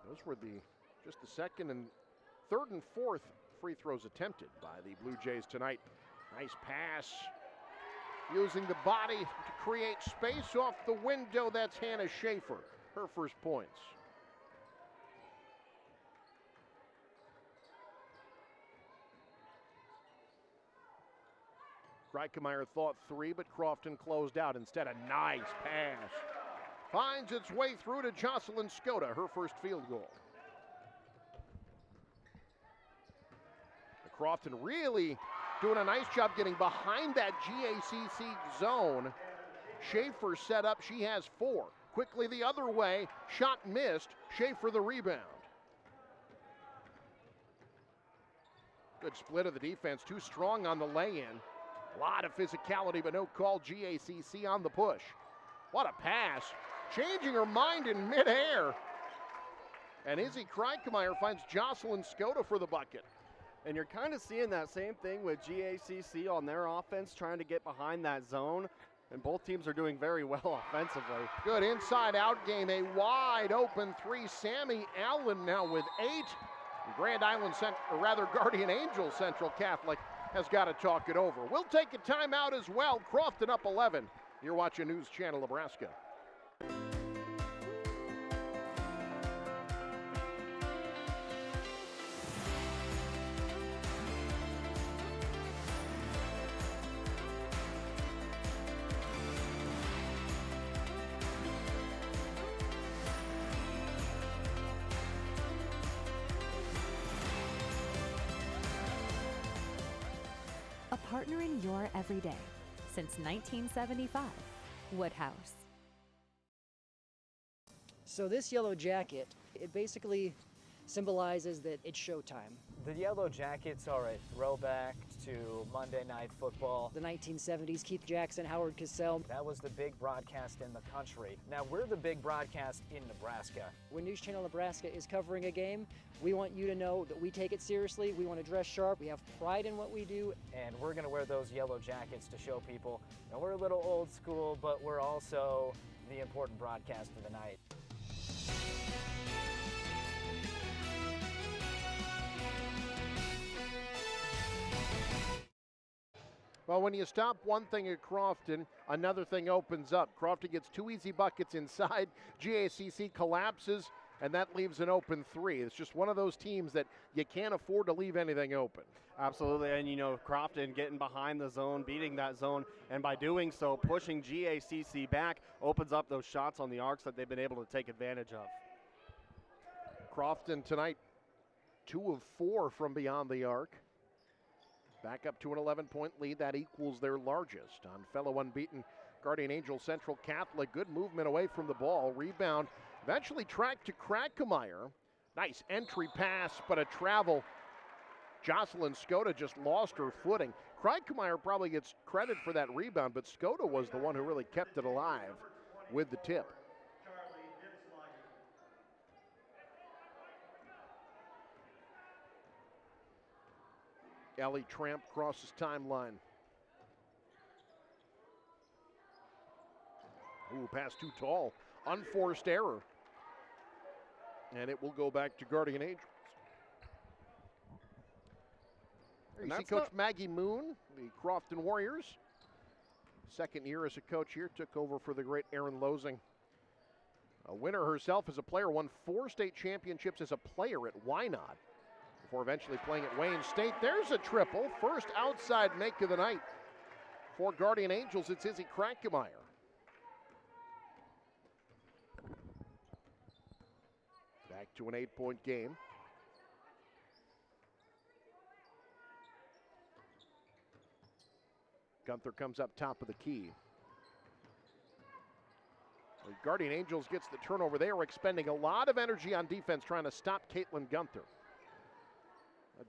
Speaker 2: Those were just the second and third and fourth free throws attempted by the Blue Jays tonight. Nice pass. Using the body to create space off the window. That's Hannah Schaefer, her first points. Kreikemeyer thought 3, but Crofton closed out. Instead, a nice pass. Finds its way through to Jocelyn Skoda, her first field goal. Crofton really doing a nice job getting behind that GACC zone. Schaefer set up, she has 4. Quickly the other way, shot missed, Schaefer the rebound. Good split of the defense, too strong on the lay-in. A lot of physicality, but no call. GACC on the push. What a pass. Changing her mind in midair. And Izzy Kreikemeyer finds Jocelyn Skoda for the bucket.
Speaker 3: And you're kind of seeing that same thing with GACC on their offense, trying to get behind that zone. And both teams are doing very well offensively.
Speaker 2: Good inside-out game, a wide open 3. Sammy Allen now with 8. Grand Island, Guardian Angels Central Catholic has got to talk it over. We'll take a timeout as well. Crofton up 11. You're watching News Channel Nebraska.
Speaker 18: A partner in your everyday since 1975. Woodhouse.
Speaker 11: So this yellow jacket, it basically symbolizes that it's showtime.
Speaker 4: The Yellow Jackets are a throwback to Monday Night Football.
Speaker 11: The 1970s, Keith Jackson, Howard Cosell.
Speaker 4: That was the big broadcast in the country. Now we're the big broadcast in Nebraska.
Speaker 11: When News Channel Nebraska is covering a game, we want you to know that we take it seriously. We want to dress sharp. We have pride in what we do.
Speaker 4: And we're going to wear those yellow jackets to show people that we're a little old school, but we're also the important broadcast of the night.
Speaker 2: Well, when you stop one thing at Crofton, another thing opens up. Crofton gets 2 easy buckets inside. GACC collapses, and that leaves an open 3. It's just one of those teams that you can't afford to leave anything open.
Speaker 3: Absolutely, and you know, Crofton getting behind the zone, beating that zone, and by doing so, pushing GACC back, opens up those shots on the arcs that they've been able to take advantage of.
Speaker 2: Crofton tonight, 2 of 4 from beyond the arc. Back up to an 11-point lead. That equals their largest on fellow unbeaten Guardian Angels Central Catholic. Good movement away from the ball. Rebound eventually tracked to Kreikemeyer. Nice entry pass, but a travel. Jocelyn Skoda just lost her footing. Kreikemeyer probably gets credit for that rebound, but Skoda was the one who really kept it alive with the tip. Ellie Tramp crosses timeline. Ooh, pass too tall. Unforced error. And it will go back to Guardian Angels. You see Coach Maggie Moon, the Crofton Warriors. Second year as a coach here, took over for the great Aaron Losing. A winner herself as a player, won 4 state championships as a player at Wynot, before eventually playing at Wayne State. There's a triple. First outside make of the night. For Guardian Angels, it's Izzy Kreikemeyer. Back to an 8-point game. Gunther comes up top of the key. The Guardian Angels gets the turnover. They are expending a lot of energy on defense trying to stop Caitlin Gunther.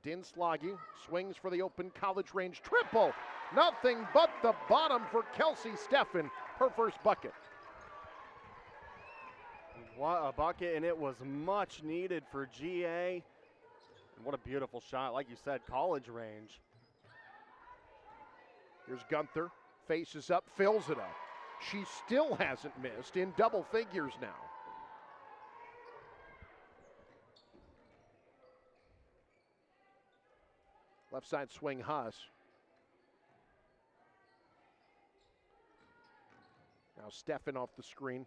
Speaker 2: Dinslagi swings for the open college range triple. Nothing but the bottom for Kelsey Steffen, her first bucket.
Speaker 3: What a bucket, and it was much needed for GA. And what a beautiful shot, like you said, college range.
Speaker 2: Here's Gunther, faces up, fills it up. She still hasn't missed, in double figures now. Left side swing, Haas. Now Steffen off the screen.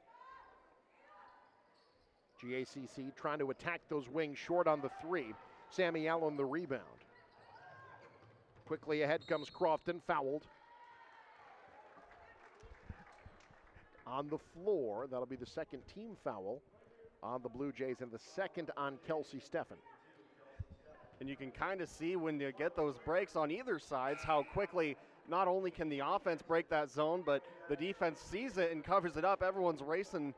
Speaker 2: GACC trying to attack those wings, short on the 3. Sammy Allen the rebound. Quickly ahead comes Crofton, fouled. on the floor. That'll be the second team foul on the Blue Jays and the second on Kelsey Steffen.
Speaker 3: And you can kind of see when you get those breaks on either sides how quickly not only can the offense break that zone, but the defense sees it and covers it up. Everyone's racing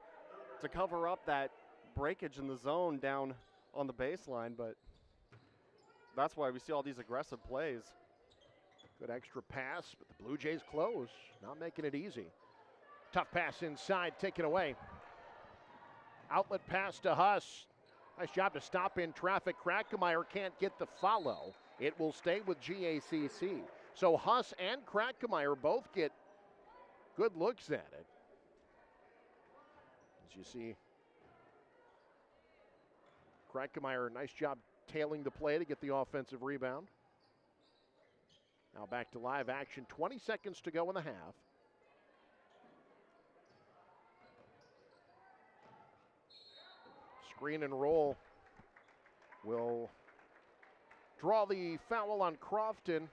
Speaker 3: to cover up that breakage in the zone down on the baseline, but that's why we see all these aggressive plays.
Speaker 2: Good extra pass, but the Blue Jays close, not making it easy. Tough pass inside, taken away. Outlet pass to Huss. Nice job to stop in traffic. Kratkemeyer can't get the follow. It will stay with GACC. So Huss and Kratkemeyer both get good looks at it. As you see, Kratkemeyer, nice job tailing the play to get the offensive rebound. Now back to live action, 20 seconds to go in the half. Screen and roll will draw the foul on Crofton.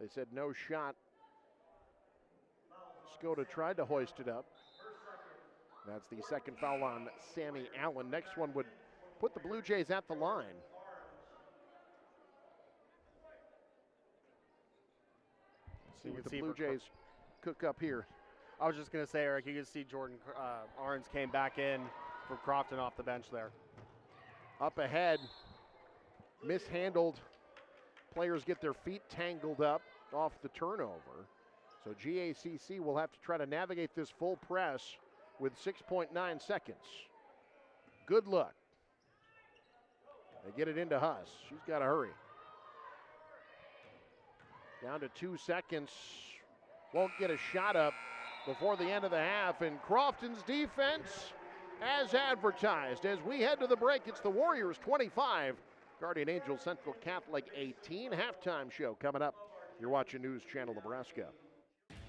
Speaker 2: They said no shot. Skoda tried to hoist it up. That's the second foul on Sammy Allen. Next one would put the Blue Jays at the line. Let's see what the Blue Jays cook up here.
Speaker 3: I was just going to say, Eric, you can see Jordan Arns came back in for Crofton off the bench there.
Speaker 2: Up ahead, mishandled. Players get their feet tangled up off the turnover. So GACC will have to try to navigate this full press with 6.9 seconds. Good luck. They get it into Huss. She's got to hurry. Down to 2 seconds. Won't get a shot up before the end of the half. And Crofton's defense, as advertised. As we head to the break, it's the Warriors 25, Guardian Angels Central Catholic 18. Halftime show coming up. You're watching News Channel Nebraska.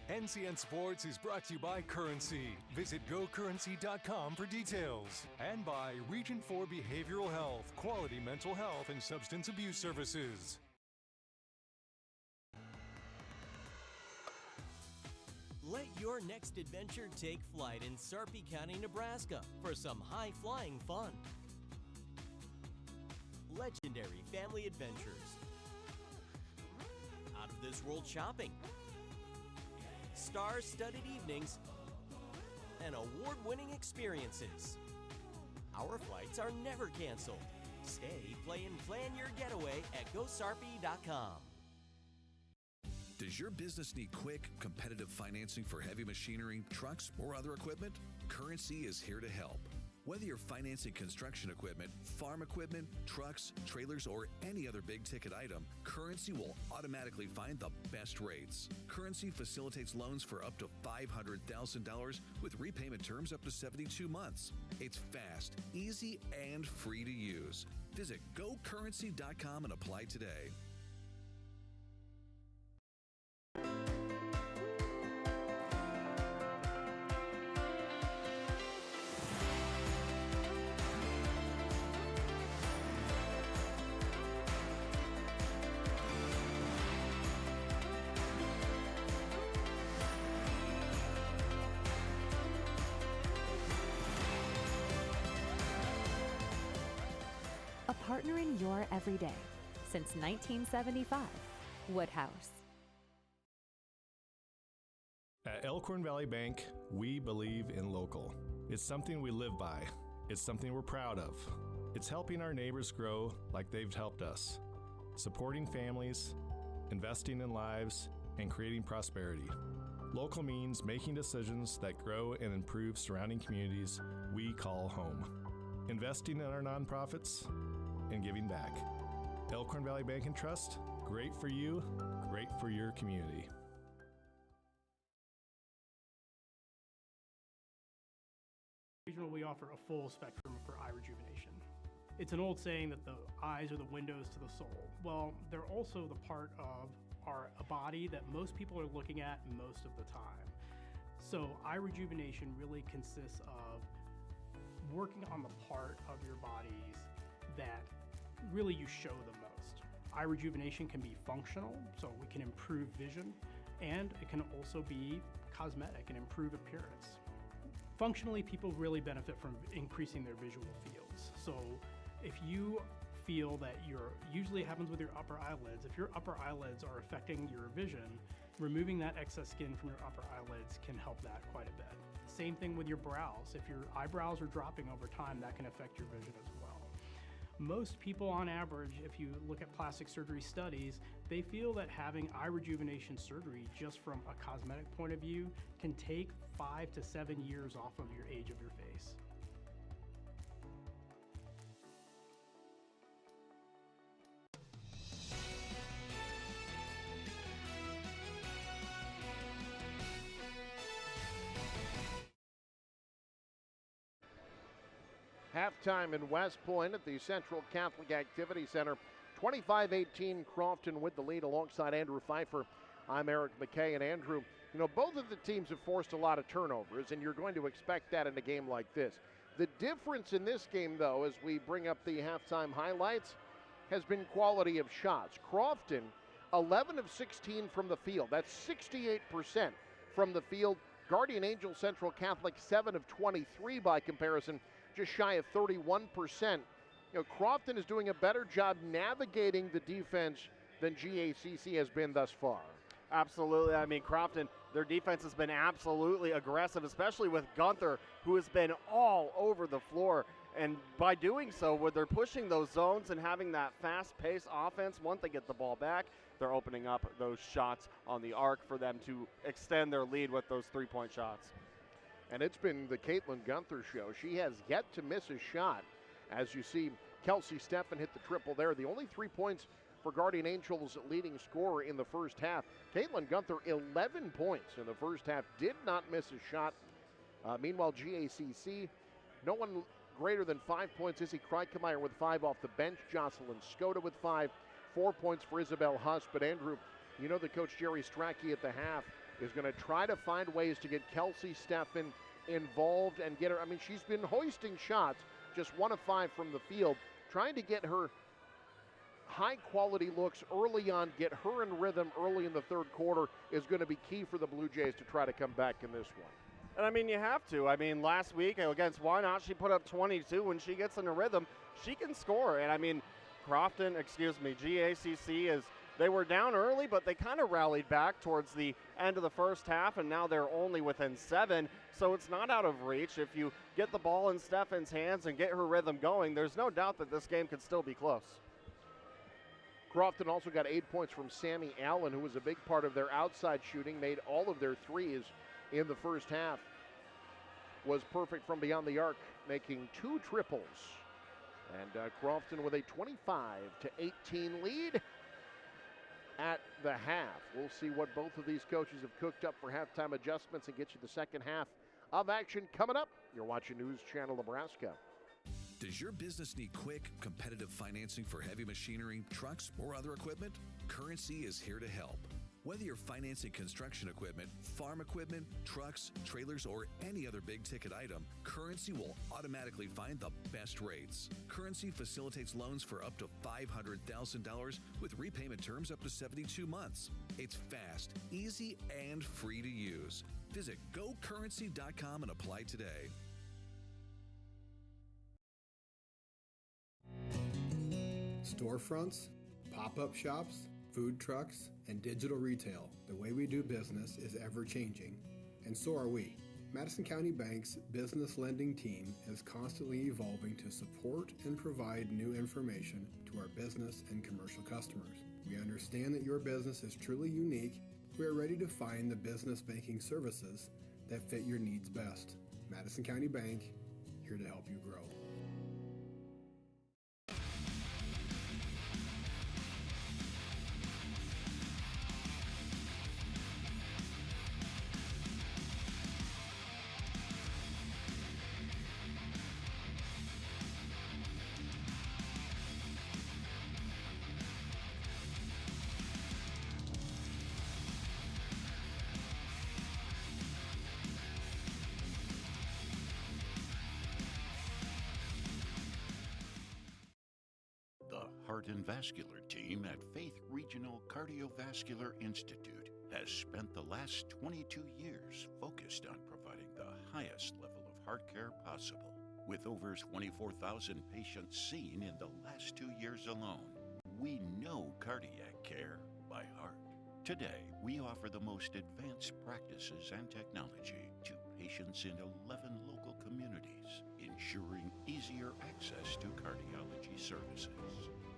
Speaker 1: NCN Sports is brought to you by Currency. Visit GoCurrency.com for details. And by Region 4 Behavioral Health, quality mental health and substance abuse services.
Speaker 19: Let your next adventure take flight in Sarpy County, Nebraska for some high-flying fun. Legendary family adventures. Out-of-this-world shopping. Star-studded evenings. And award-winning experiences. Our flights are never canceled. Stay, play, and plan your getaway at GoSarpy.com.
Speaker 8: Does your business need quick, competitive financing for heavy machinery, trucks, or other equipment? Currency is here to help. Whether you're financing construction equipment, farm equipment, trucks, trailers, or any other big-ticket item, Currency will automatically find the best rates. Currency facilitates loans for up to $500,000 with repayment terms up to 72 months. It's fast, easy, and free to use. Visit GoCurrency.com and apply today.
Speaker 18: A partner in your everyday since 1975. Woodhouse.
Speaker 20: At Elkhorn Valley Bank, we believe in local. It's something we live by. It's something we're proud of. It's helping our neighbors grow like they've helped us. Supporting families, investing in lives, and creating prosperity. Local means making decisions that grow and improve surrounding communities we call home. Investing in our nonprofits and giving back. Elkhorn Valley Bank and Trust, great for you, great for your community.
Speaker 7: Regional, we offer a full spectrum for eye rejuvenation. It's an old saying that the eyes are the windows to the soul. Well, they're also the part of a body that most people are looking at most of the time. So eye rejuvenation really consists of working on the part of your bodies that really you show the most. Eye rejuvenation can be functional, so we can improve vision, and it can also be cosmetic and improve appearance. Functionally, people really benefit from increasing their visual fields. So if you feel that usually it happens with your upper eyelids, if your upper eyelids are affecting your vision, removing that excess skin from your upper eyelids can help that quite a bit. Same thing with your brows. If your eyebrows are dropping over time, that can affect your vision as well. Most people on average, if you look at plastic surgery studies, they feel that having eye rejuvenation surgery just from a cosmetic point of view can take 5 to 7 years off of your age of your face.
Speaker 2: Halftime in West Point at the Central Catholic Activity Center. 25-18 Crofton with the lead alongside Andrew Pfeiffer. I'm Eric McKay. And Andrew, both of the teams have forced a lot of turnovers, and you're going to expect that in a game like this. The difference in this game, though, as we bring up the halftime highlights, has been quality of shots. Crofton, 11 of 16 from the field. That's 68% from the field. Guardian Angel Central Catholic, 7 of 23 by comparison, just shy of 31%. Crofton is doing a better job navigating the defense than GACC has been thus far.
Speaker 3: Absolutely. I mean, Crofton, their defense has been absolutely aggressive, especially with Gunther, who has been all over the floor. And by doing so, where they're pushing those zones and having that fast-paced offense, once they get the ball back, they're opening up those shots on the arc for them to extend their lead with those three-point shots.
Speaker 2: And it's been the Caitlin Gunther show. She has yet to miss a shot. As you see, Kelsey Steffen hit the triple there. The only 3 points for Guardian Angels' leading scorer in the first half. Caitlin Gunther, 11 points in the first half, did not miss a shot. Meanwhile, GACC, no one greater than 5 points. Izzy Kreikemeyer with 5 off the bench. Jocelyn Skoda with 5. 4 points for Isabel Huss. But Andrew, that Coach Jerry Strachey at the half is going to try to find ways to get Kelsey Steffen involved and get her. I mean, she's been hoisting shots, just 1 of 5 from the field. Trying to get her high-quality looks early on, get her in rhythm early in the third quarter is going to be key for the Blue Jays to try to come back in this one.
Speaker 3: And I mean, you have to. I mean, last week against Why Not, she put up 22. When she gets in a rhythm, she can score. And I mean, GACC they were down early, but they kind of rallied back towards the end of the first half, and now they're only within 7. So it's not out of reach. If you get the ball in Steffen's hands and get her rhythm going, there's no doubt that this game could still be close.
Speaker 2: Crofton also got 8 points from Sammy Allen, who was a big part of their outside shooting, made all of their threes in the first half. Was perfect from beyond the arc, making 2 triples. And Crofton with a 25-18 lead at the half. We'll see what both of these coaches have cooked up for halftime adjustments and get you the second half of action coming up. You're watching News Channel Nebraska.
Speaker 8: Does your business need quick, competitive financing for heavy machinery, trucks, or other equipment? Currency is here to help. Whether you're financing construction equipment, farm equipment, trucks, trailers, or any other big-ticket item, Currency will automatically find the best rates. Currency facilitates loans for up to $500,000 with repayment terms up to 72 months. It's fast, easy, and free to use. Visit GoCurrency.com and apply today.
Speaker 6: Storefronts, pop-up shops, food trucks, and digital retail, the way we do business is ever-changing, and so are we. Madison County Bank's business lending team is constantly evolving to support and provide new information to our business and commercial customers. We understand that your business is truly unique. We are ready to find the business banking services that fit your needs best. Madison County Bank, here to help you grow.
Speaker 10: Heart and Vascular team at Faith Regional Cardiovascular Institute has spent the last 22 years focused on providing the highest level of heart care possible. With over 24,000 patients seen in the last 2 years alone, we know cardiac care by heart. Today, we offer the most advanced practices and technology to patients in 11 local communities, ensuring easier access to cardiology services.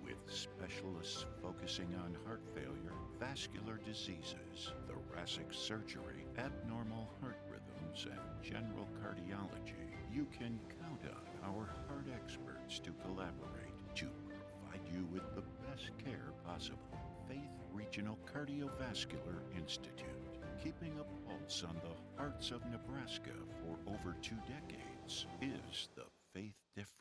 Speaker 10: With specialists focusing on heart failure, vascular diseases, thoracic surgery, abnormal heart rhythms, and general cardiology, you can count on our heart experts to collaborate to provide you with the best care possible. Faith Regional Cardiovascular Institute, keeping a pulse on the hearts of Nebraska for over 2 decades, is the faith difference.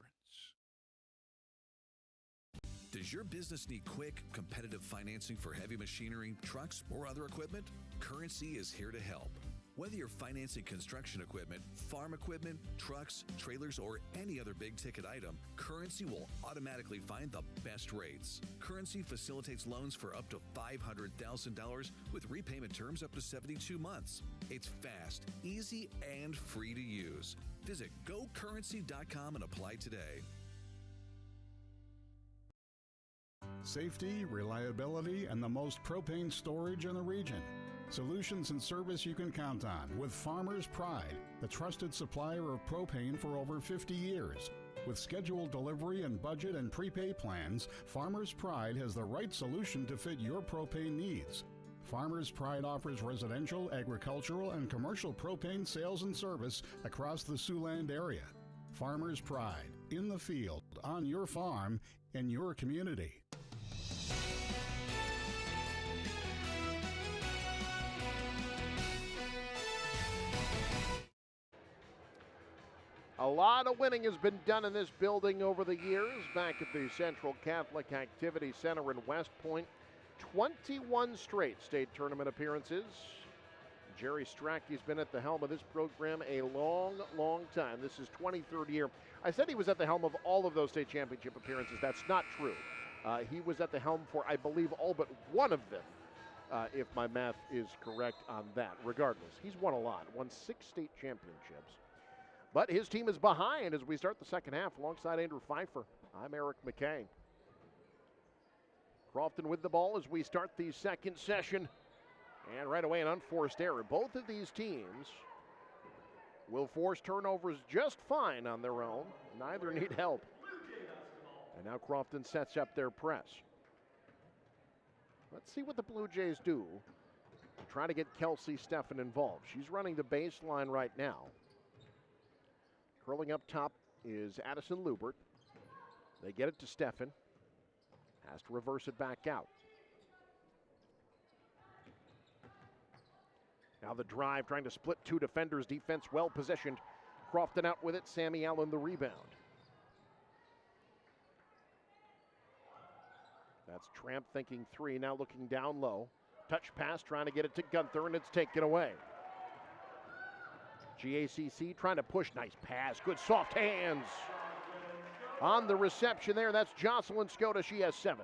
Speaker 8: Does your business need quick, competitive financing for heavy machinery, trucks, or other equipment? Currency is here to help. Whether you're financing construction equipment, farm equipment, trucks, trailers, or any other big-ticket item, Currency will automatically find the best rates. Currency facilitates loans for up to $500,000 with repayment terms up to 72 months. It's fast, easy, and free to use. Visit GoCurrency.com and apply today.
Speaker 9: Safety, reliability, and the most propane storage in the region. Solutions and service you can count on with Farmers Pride, the trusted supplier of propane for over 50 years. With scheduled delivery and budget and prepay plans, Farmers Pride has the right solution to fit your propane needs. Farmers Pride offers residential, agricultural, and commercial propane sales and service across the Siouxland area. Farmers Pride, in the field, on your farm, in your community.
Speaker 2: A lot of winning has been done in this building over the years. Back at the Central Catholic Activity Center in West Point, 21 straight state tournament appearances. Jerry Strachey's been at the helm of this program a long, long time. This is 23rd year. I said he was at the helm of all of those state championship appearances. That's not true. He was at the helm for, I believe, all but one of them, if my math is correct on that. Regardless, he's won a lot, won 6 state championships. But his team is behind as we start the second half alongside Andrew Pfeiffer. I'm Eric McKay. Crofton with the ball as we start the second session. And right away an unforced error. Both of these teams will force turnovers just fine on their own. Neither need help. And now Crofton sets up their press. Let's see what the Blue Jays do. Try to get Kelsey Steffen involved. She's running the baseline right now. Curling up top is Addison Lubert. They get it to Steffen. Has to reverse it back out. Now the drive, trying to split 2 defenders. Defense well positioned. Crofton out with it. Sammy Allen the rebound. That's Tramp thinking 3, now looking down low. Touch pass, trying to get it to Gunther, and it's taken away. GACC trying to push. Nice pass. Good soft hands. On the reception there, that's Jocelyn Skota. She has 7.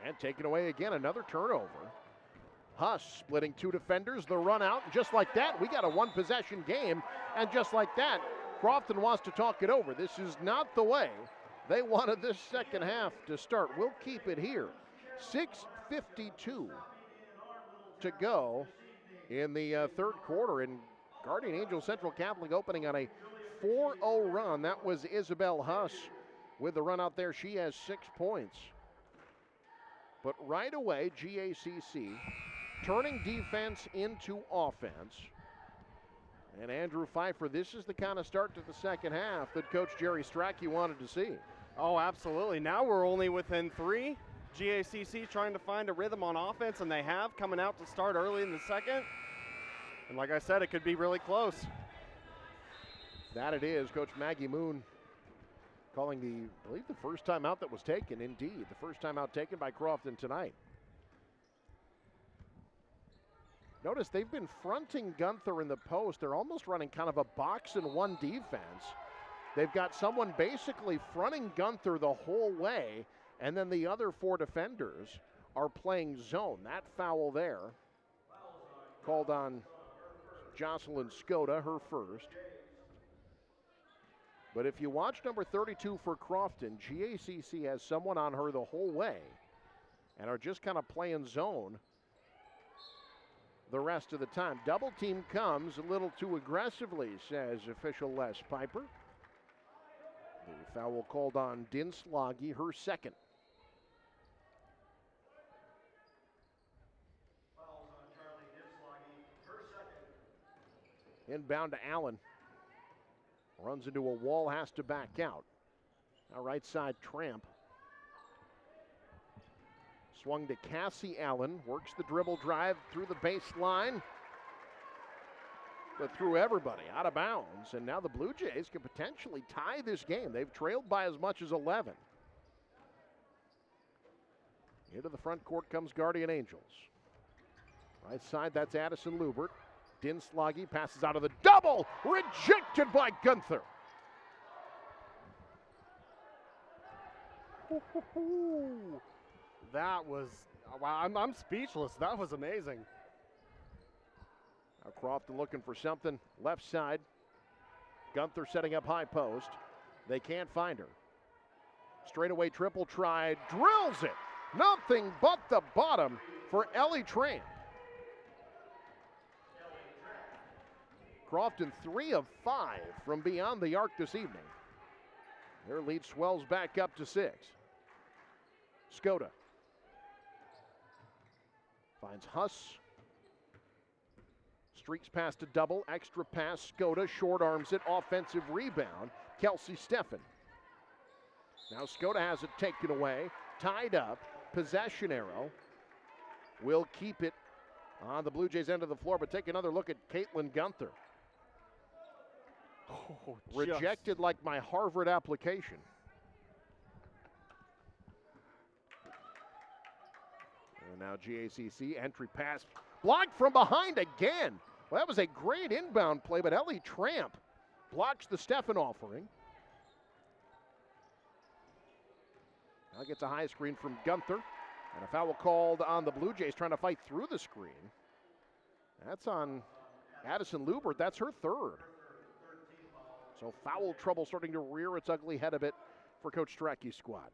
Speaker 2: And taken away again, another turnover. Huss splitting 2 defenders, the run out. Just like that, we got a 1-possession game. And just like that, Crofton wants to talk it over. This is not the way they wanted this second half to start. We'll keep it here. 6:52 to go in the third quarter, and Guardian Angel Central Catholic opening on a 4-0 run. That was Isabel Huss with the run out there. She has 6 points. But right away, GACC turning defense into offense. And Andrew Pfeiffer, this is the kind of start to the second half that Coach Jerry Strachey wanted to see.
Speaker 3: Oh, absolutely. Now we're only within 3. GACC trying to find a rhythm on offense, and they have, coming out to start early in the second. And like I said, it could be really close.
Speaker 2: That it is. Coach Maggie Moon calling I believe the first time out that was taken. Indeed, the first time out taken by Crofton tonight. Notice they've been fronting Gunther in the post. They're almost running kind of a box-and-1 defense. They've got someone basically fronting Gunther the whole way. And then the other 4 defenders are playing zone. That foul there called on Jocelyn Skoda, her first. But if you watch number 32 for Crofton, GACC has someone on her the whole way and are just kind of playing zone the rest of the time. Double team comes a little too aggressively, says official Les Piper. The foul called on Dinslagi, her second. Inbound to Allen. Runs into a wall, has to back out. Now right side, Tramp. Swung to Cassie Allen. Works the dribble drive through the baseline. But through everybody, out of bounds. And now the Blue Jays can potentially tie this game. They've trailed by as much as 11. Into the front court comes Guardian Angels. Right side, that's Addison Lubert. Dinslagi passes out of the double, rejected by Gunther.
Speaker 3: That was, wow, I'm speechless. That was amazing.
Speaker 2: Now Crofton looking for something. Left side. Gunther setting up high post. They can't find her. Straightaway triple try, drills it. Nothing but the bottom for Ellie Tramp. Crofton 3 of 5 from beyond the arc this evening. Their lead swells back up to 6. Skoda finds Huss. Streaks past a double, extra pass. Skoda short arms it, offensive rebound. Kelsey Steffen. Now Skoda has it taken away, tied up, possession arrow. Will keep it on the Blue Jays end of the floor, but take another look at Caitlin Gunther.
Speaker 3: Oh,
Speaker 2: rejected like my Harvard application. And now GACC entry pass blocked from behind again. Well, that was a great inbound play, but Ellie Tramp blocks the Steffen offering. Now gets a high screen from Gunther, and a foul called on the Blue Jays trying to fight through the screen. That's on Addison Lubert. That's her third. So foul trouble starting to rear its ugly head a bit for Coach Strecky's squad.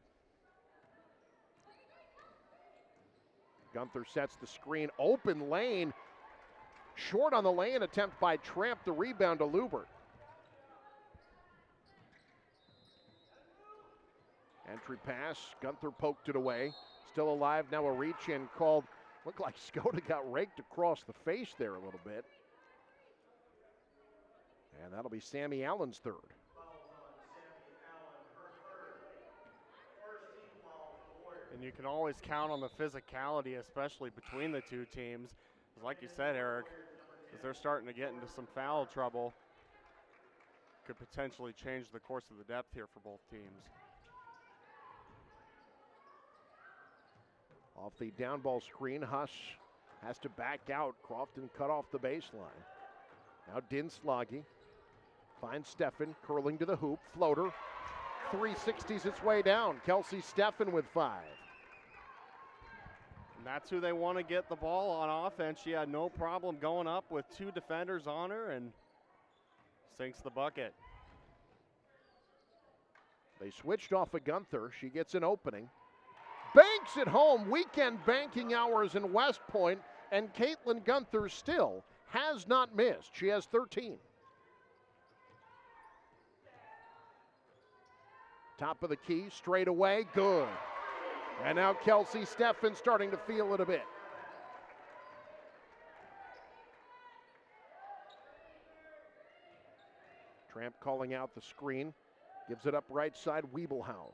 Speaker 2: Gunther sets the screen, open lane. Short on the lane attempt by Tramp, the rebound to Lubert. Entry pass, Gunther poked it away. Still alive, now a reach in called. Looked like Skoda got raked across the face there a little bit. And that'll be Sammy Allen's third.
Speaker 3: And you can always count on the physicality, especially between the two teams. Like you said, Eric, as they're starting to get into some foul trouble, could potentially change the course of the depth here for both teams.
Speaker 2: Off the down ball screen, Huss has to back out. Crofton cut off the baseline. Now Dinslagi finds Steffen, curling to the hoop, floater. 360s its way down. Kelsey Steffen with 5.
Speaker 3: And that's who they want to get the ball on offense. She had no problem going up with 2 defenders on her and sinks the bucket.
Speaker 2: They switched off of Gunther. She gets an opening. Banks at home. Weekend banking hours in West Point. And Caitlin Gunther still has not missed. She has 13. Top of the key, straight away, good. And now Kelsey Steffen starting to feel it a bit. Tramp calling out the screen. Gives it up right side, Wiebelhaus.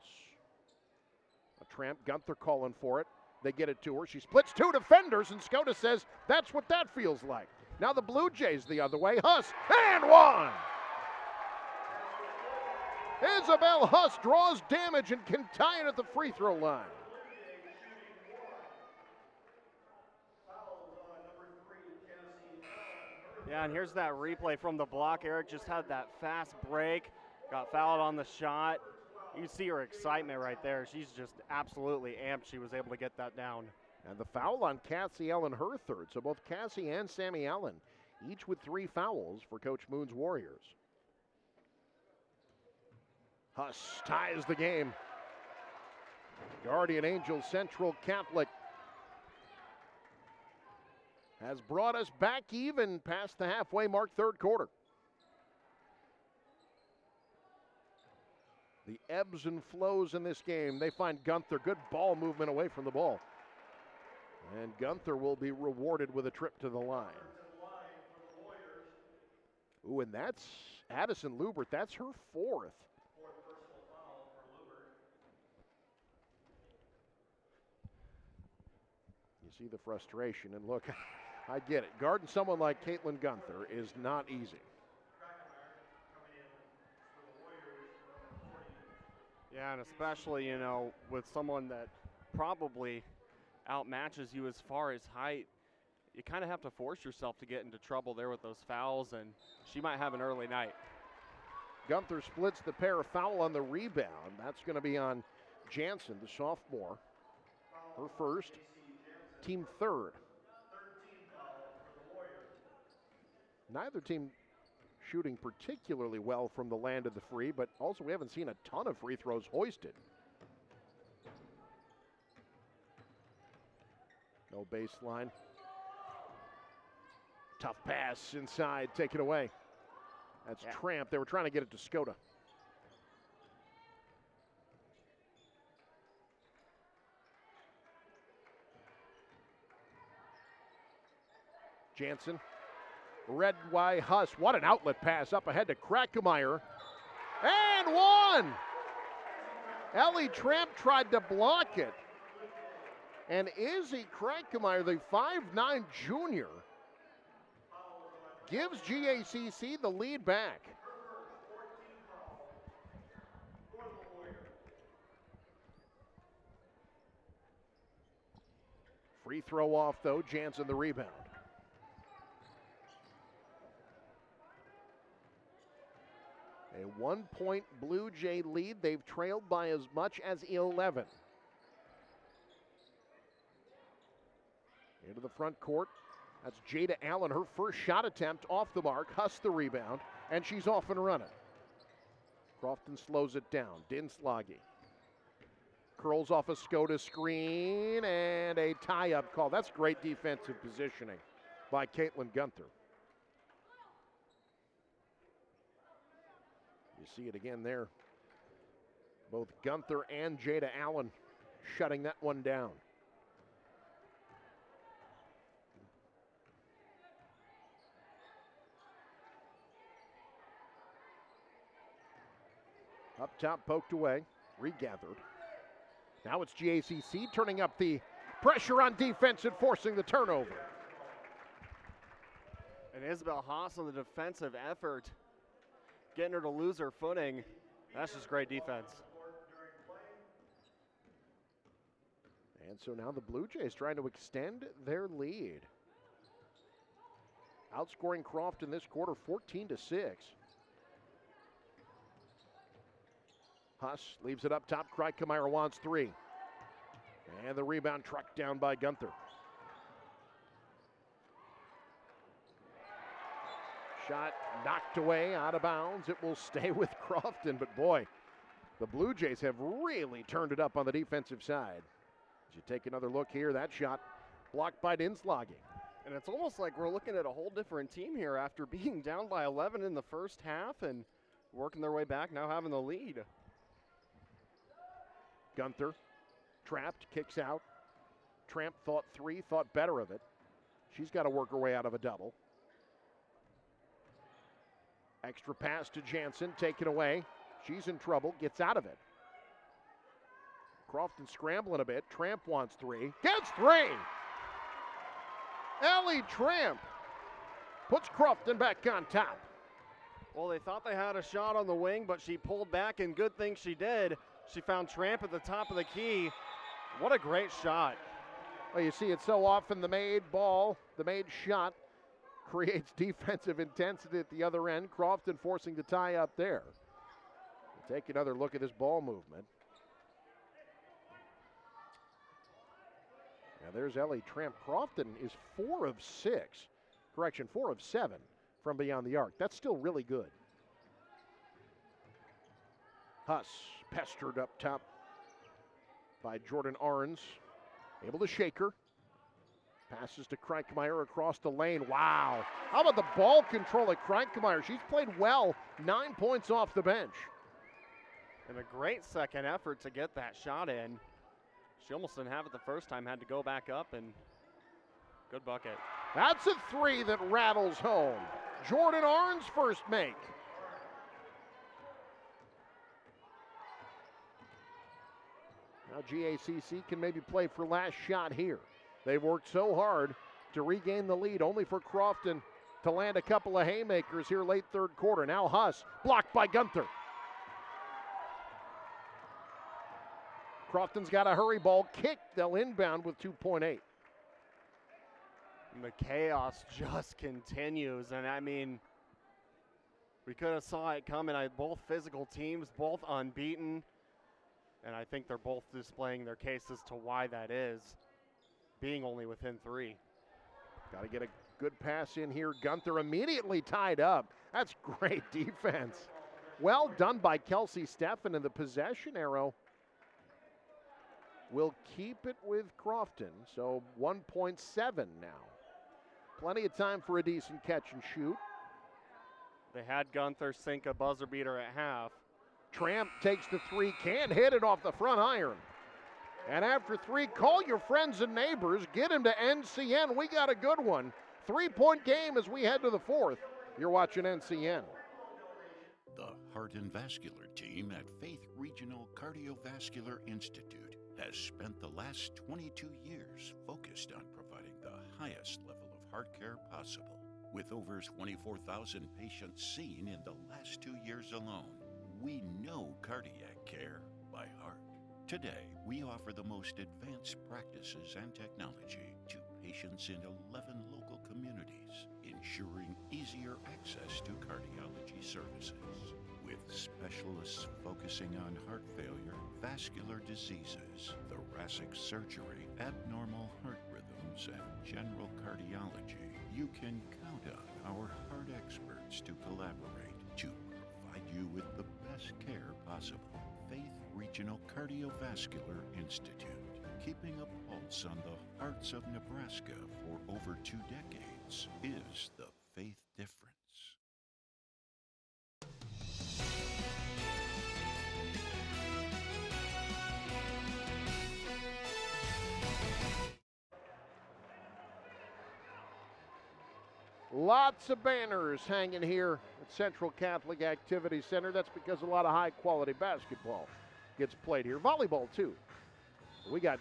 Speaker 2: A Tramp, Gunther calling for it. They get it to her. She splits 2 defenders, and Skoda says that's what that feels like. Now the Blue Jays the other way. Huss, and 1! Isabel Huss draws damage and can tie it at the free throw line.
Speaker 3: Yeah, and here's that replay from the block. Eric just had that fast break, got fouled on the shot. You see her excitement right there. She's just absolutely amped she was able to get that down.
Speaker 2: And the foul on Cassie Allen, her third. So both Cassie and Sammy Allen, each with 3 fouls for Coach Moon's Warriors. Huss ties the game. Guardian Angels Central Catholic has brought us back even past the halfway mark, third quarter. The ebbs and flows in this game. They find Gunther. Good ball movement away from the ball. And Gunther will be rewarded with a trip to the line. Ooh, and that's Addison Lubert. That's her 4th. You see the frustration, and look, I get it. Guarding someone like Caitlin Gunther is not easy.
Speaker 3: Yeah, and especially, you know, with someone that probably outmatches you as far as height, you kind of have to force yourself to get into trouble there with those fouls, and she might have an early night.
Speaker 2: Gunther splits the pair, foul on the rebound. That's going to be on Jansen, the sophomore. Her first, team third. Neither team shooting particularly well from the land of the free, but also we haven't seen a ton of free throws hoisted. No baseline. Tough pass inside, taken away. That's Tramp. They were trying to get it to Skoda. Jansen. Red Y Huss. What an outlet pass up ahead to Krakemeyer. And one! Ellie Tramp tried to block it. And Izzy Krakemeyer, the 5'9 junior, gives GACC the lead back. Free throw off, though. Jansen the rebound. A 1-point Blue Jay lead. They've trailed by as much as 11. Into the front court. That's Jada Allen, her first shot attempt off the mark. Huss the rebound, and she's off and running. Crofton slows it down. Dinslage curls off a Skoda screen, and a tie-up call. That's great defensive positioning by Caitlin Gunther. You see it again there. Both Gunther and Jada Allen shutting that one down. Up top, poked away, regathered. Now it's GACC turning up the pressure on defense and forcing the turnover.
Speaker 3: And Isabel Haas on the defensive effort, getting her to lose her footing. That's just great defense.
Speaker 2: And so now the Blue Jays trying to extend their lead. Outscoring Crofton this quarter 14-6. Huss leaves it up top. Krakemeyer wants 3. And the rebound trucked down by Gunther. Shot knocked away, out of bounds. It will stay with Crofton, but boy, the Blue Jays have really turned it up on the defensive side. As you take another look here, that shot blocked by Dinslage.
Speaker 3: And it's almost like we're looking at a whole different team here after being down by 11 in the first half and working their way back, now having the lead.
Speaker 2: Gunther, trapped, kicks out. Tramp thought 3, thought better of it. She's got to work her way out of a double. Extra pass to Jansen, taken away. She's in trouble, gets out of it. Crofton scrambling a bit. Tramp wants 3, gets 3! Ellie Tramp puts Crofton back on top.
Speaker 3: Well, they thought they had a shot on the wing, but she pulled back, and good thing she did. She found Tramp at the top of the key. What a great shot.
Speaker 2: Well, you see it so often, the made ball, the made shot creates defensive intensity at the other end. Crofton forcing the tie up there. Take another look at this ball movement. Now there's Ellie Tramp. Crofton is 4 of 6. Correction, 4 of 7 from beyond the arc. That's still really good. Huss pestered up top by Jordan Arns. Able to shake her. Passes to Krankmeyer across the lane. Wow. How about the ball control at Krankmeyer? She's played well. 9 points off the bench.
Speaker 3: And a great second effort to get that shot in. She almost didn't have it the first time, had to go back up, and good bucket.
Speaker 2: That's a 3 that rattles home. Jordan Arns' first make. Now GACC can maybe play for last shot here. They've worked so hard to regain the lead, only for Crofton to land a couple of haymakers here late third quarter. Now Huss, blocked by Gunther. Crofton's got a hurry ball kick. They'll inbound with 2.8.
Speaker 3: The chaos just continues, and I mean, we could have saw it coming. Both physical teams, both unbeaten, and I think they're both displaying their case as to why that is, being only within 3.
Speaker 2: Got to get a good pass in here. Gunther immediately tied up. That's great defense. Well done by Kelsey Steffen, and the possession arrow will keep it with Crofton, so 1.7 now. Plenty of time for a decent catch and shoot.
Speaker 3: They had Gunther sink a buzzer beater at half.
Speaker 2: Tramp takes the 3, can't hit it off the front iron. And after 3, call your friends and neighbors, get him to NCN. We got a good one. 3-point game as we head to the 4th. You're watching NCN.
Speaker 10: The Heart and Vascular team at Faith Regional Cardiovascular Institute has spent the last 22 years focused on providing the highest level of heart care possible. With over 24,000 patients seen in the last 2 years alone, we know cardiac care by heart. Today, we offer the most advanced practices and technology to patients in 11 local communities, ensuring easier access to cardiology services. With specialists focusing on heart failure, vascular diseases, thoracic surgery, abnormal heart rhythms, and general cardiology, you can count on our heart experts to collaborate to provide you with the best care possible. Faith Regional Cardiovascular Institute, keeping a pulse on the hearts of Nebraska for over 2 decades, is the faith difference.
Speaker 2: Lots of banners hanging here at Central Catholic Activity Center. That's because a lot of high-quality basketball gets played here. Volleyball, too. We got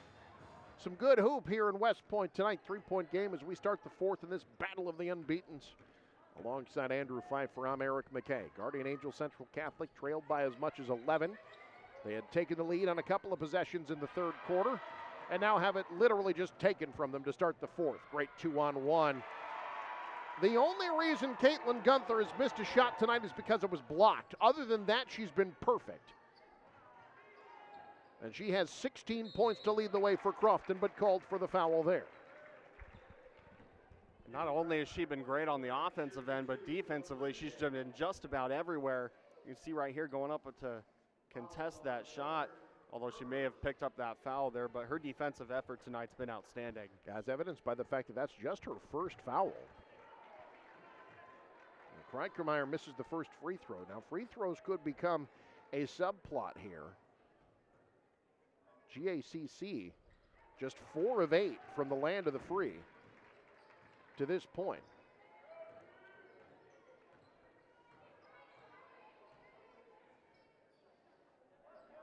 Speaker 2: some good hoop here in West Point tonight. 3-point game as we start the 4th in this battle of the unbeatens. Alongside Andrew Pfeiffer, I'm Eric McKay. Guardian Angel Central Catholic trailed by as much as 11. They had taken the lead on a couple of possessions in the third quarter and now have it literally just taken from them to start the 4th. Great 2-on-1. The only reason Caitlin Gunther has missed a shot tonight is because it was blocked. Other than that, she's been perfect. And she has 16 points to lead the way for Crofton, but called for the foul there.
Speaker 3: Not only has she been great on the offensive end, but defensively, she's been just about everywhere. You can see right here going up to contest that shot, although she may have picked up that foul there, but her defensive effort tonight's been outstanding.
Speaker 2: As evidenced by the fact that that's just her first foul. Krankmeyer misses the first free throw. Now, free throws could become a subplot here. GACC just 4 of 8 from the land of the free to this point.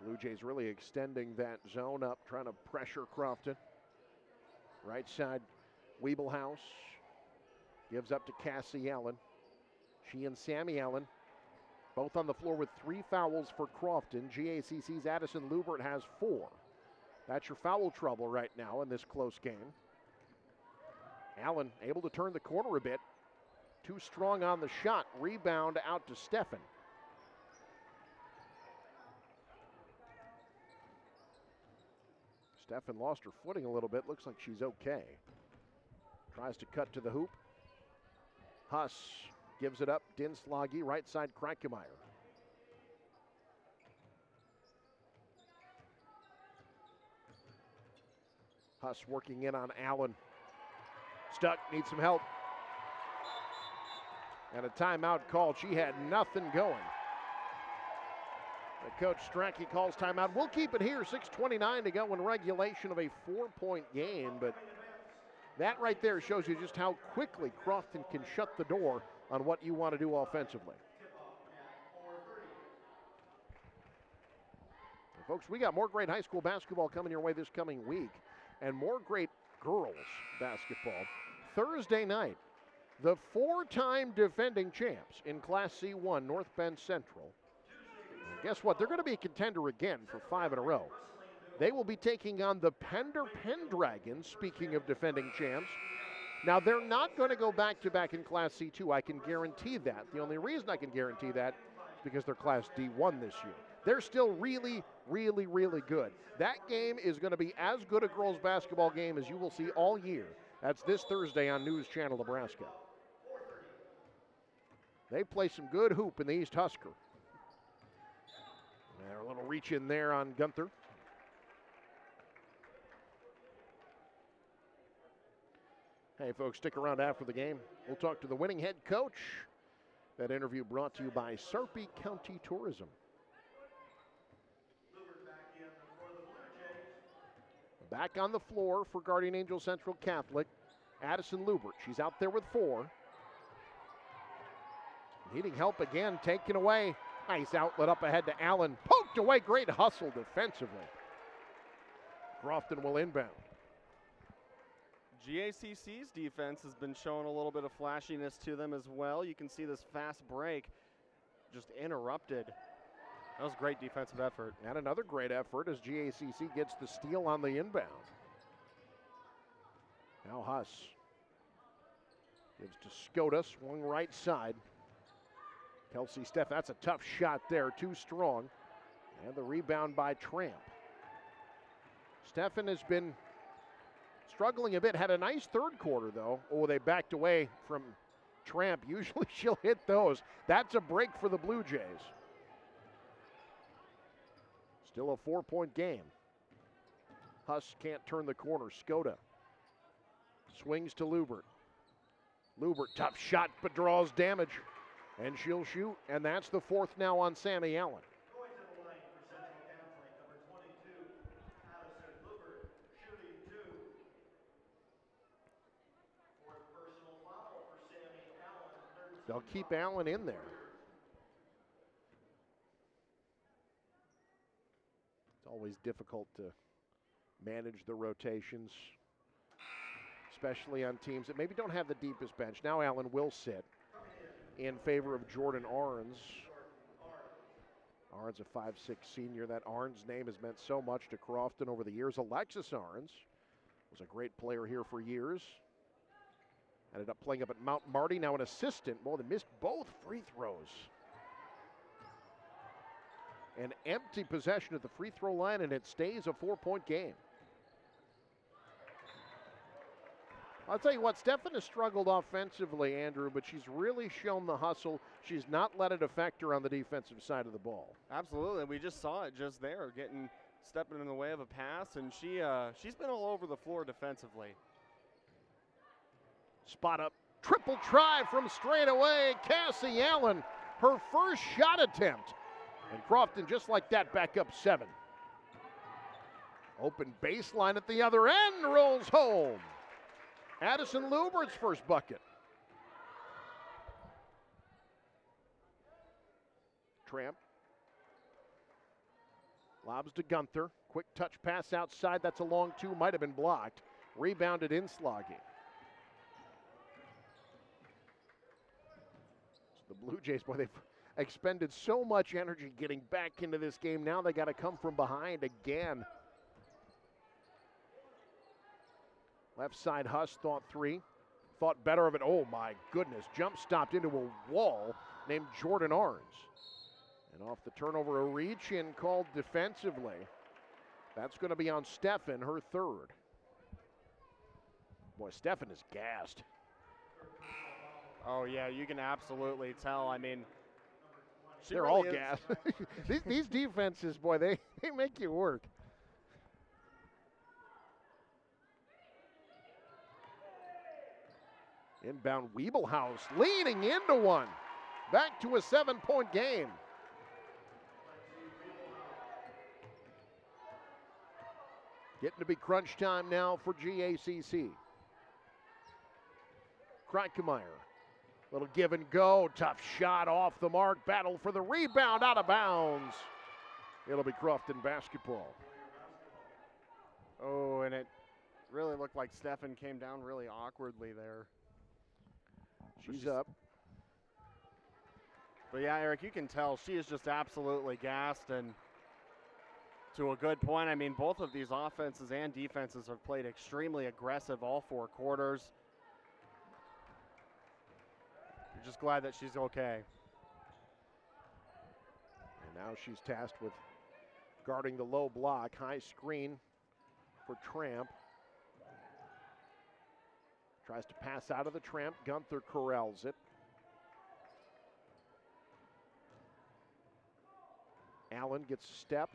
Speaker 2: Blue Jays really extending that zone up, trying to pressure Crofton. Right side, Weebelhaus gives up to Cassie Allen. She and Sammy Allen both on the floor with 3 fouls for Crofton. GACC's Addison Lubert has 4. That's your foul trouble right now in this close game. Allen able to turn the corner a bit. Too strong on the shot. Rebound out to Steffen. Stefan lost her footing a little bit. Looks like she's okay. Tries to cut to the hoop. Huss gives it up. Dinslagi, right side, Krankemeyer. Huss working in on Allen. Stuck, needs some help. And a timeout called. She had nothing going. Coach Strachey calls timeout. We'll keep it here. 6:29 to go in regulation of a 4-point game, but that right there shows you just how quickly Crofton can shut the door on what you want to do offensively. And folks, we got more great high school basketball coming your way this coming week, and more great girls basketball. Thursday night, the 4-time defending champs in Class C1, North Bend Central. Guess what? They're going to be a contender again for 5 in a row. They will be taking on the Pender Pendragons, speaking of defending champs. Now, they're not going to go back-to-back in Class C2. I can guarantee that. The only reason I can guarantee that is because they're Class D1 this year. They're still really, really, really good. That game is going to be as good a girls basketball game as you will see all year. That's this Thursday on News Channel Nebraska. They play some good hoop in the East Husker. A little reach in there on Gunther. Hey, folks, stick around after the game. We'll talk to the winning head coach. That interview brought to you by Sarpy County Tourism. Back on the floor for Guardian Angel Central Catholic, Addison Lubert. She's out there with 4. Needing help again, taken away. Nice outlet up ahead to Allen. Poked away, great hustle defensively. Crofton will inbound.
Speaker 3: GACC's defense has been showing a little bit of flashiness to them as well. You can see this fast break just interrupted. That was great defensive effort.
Speaker 2: And another great effort as GACC gets the steal on the inbound. Now Huss gives to Skoda, swung right side. Kelsey Steff, that's a tough shot there, too strong. And the rebound by Tramp. Stefan has been struggling a bit, had a nice third quarter though. Oh, they backed away from Tramp. Usually she'll hit those. That's a break for the Blue Jays. Still a 4-point game. Huss can't turn the corner. Skoda swings to Lubert. Lubert, tough shot, but draws damage. And she'll shoot, and that's the 4th now on Sammy Allen.
Speaker 21: Going to the line for Central Catholic, number 22, Addison Lubert, shooting 2. 4th personal foul for Sammy Allen.
Speaker 2: They'll keep Allen in there. It's always difficult to manage the rotations, especially on teams that maybe don't have the deepest bench. Now Allen will sit in favor of Jordan Arns. Arns, a 5'6" senior. That Arns name has meant so much to Crofton over the years. Alexis Arns was a great player here for years. Ended up playing up at Mount Marty, now an assistant. Well, they missed both free throws. An empty possession at the free throw line, and it stays a 4-point game. I'll tell you what, Stefan has struggled offensively, Andrew, but she's really shown the hustle. She's not let it affect her on the defensive side of the ball.
Speaker 3: Absolutely. We just saw it just there, stepping in the way of a pass, and she's been all over the floor defensively.
Speaker 2: Spot up, triple try from straight away. Cassie Allen, her first shot attempt. And Crofton, just like that, back up 7. Open baseline at the other end, rolls home. Addison Lubert's first bucket. Tramp. Lobs to Gunther. Quick touch pass outside. That's a long 2. Might have been blocked. Rebounded in Sloggy. So the Blue Jays, boy, they've expended so much energy getting back into this game. Now they got to come from behind again. Left side, Huss thought 3. Thought better of it. Oh, my goodness. Jump stopped into a wall named Jordan Arns. And off the turnover, a reach in called defensively. That's going to be on Stefan, her third. Boy, Stefan is gassed.
Speaker 3: Oh, yeah, you can absolutely tell. I mean,
Speaker 2: they're all gassed. these defenses, boy, they make you work. Inbound Weeblehouse leaning into one. Back to a 7-point game. Getting to be crunch time now for GACC. Kreitkemeyer. Little give and go. Tough shot off the mark. Battle for the rebound, out of bounds. It'll be Crofton basketball.
Speaker 3: Oh, and it really looked like Stefan came down really awkwardly there.
Speaker 2: She's up.
Speaker 3: But yeah, Eric, you can tell she is just absolutely gassed, and to a good point. I mean, both of these offenses and defenses have played extremely aggressive all 4 quarters. You're just glad that she's okay.
Speaker 2: And now she's tasked with guarding the low block. High screen for Tramp. Tries to pass out of the Tramp. Gunther corrals it. Allen gets a step.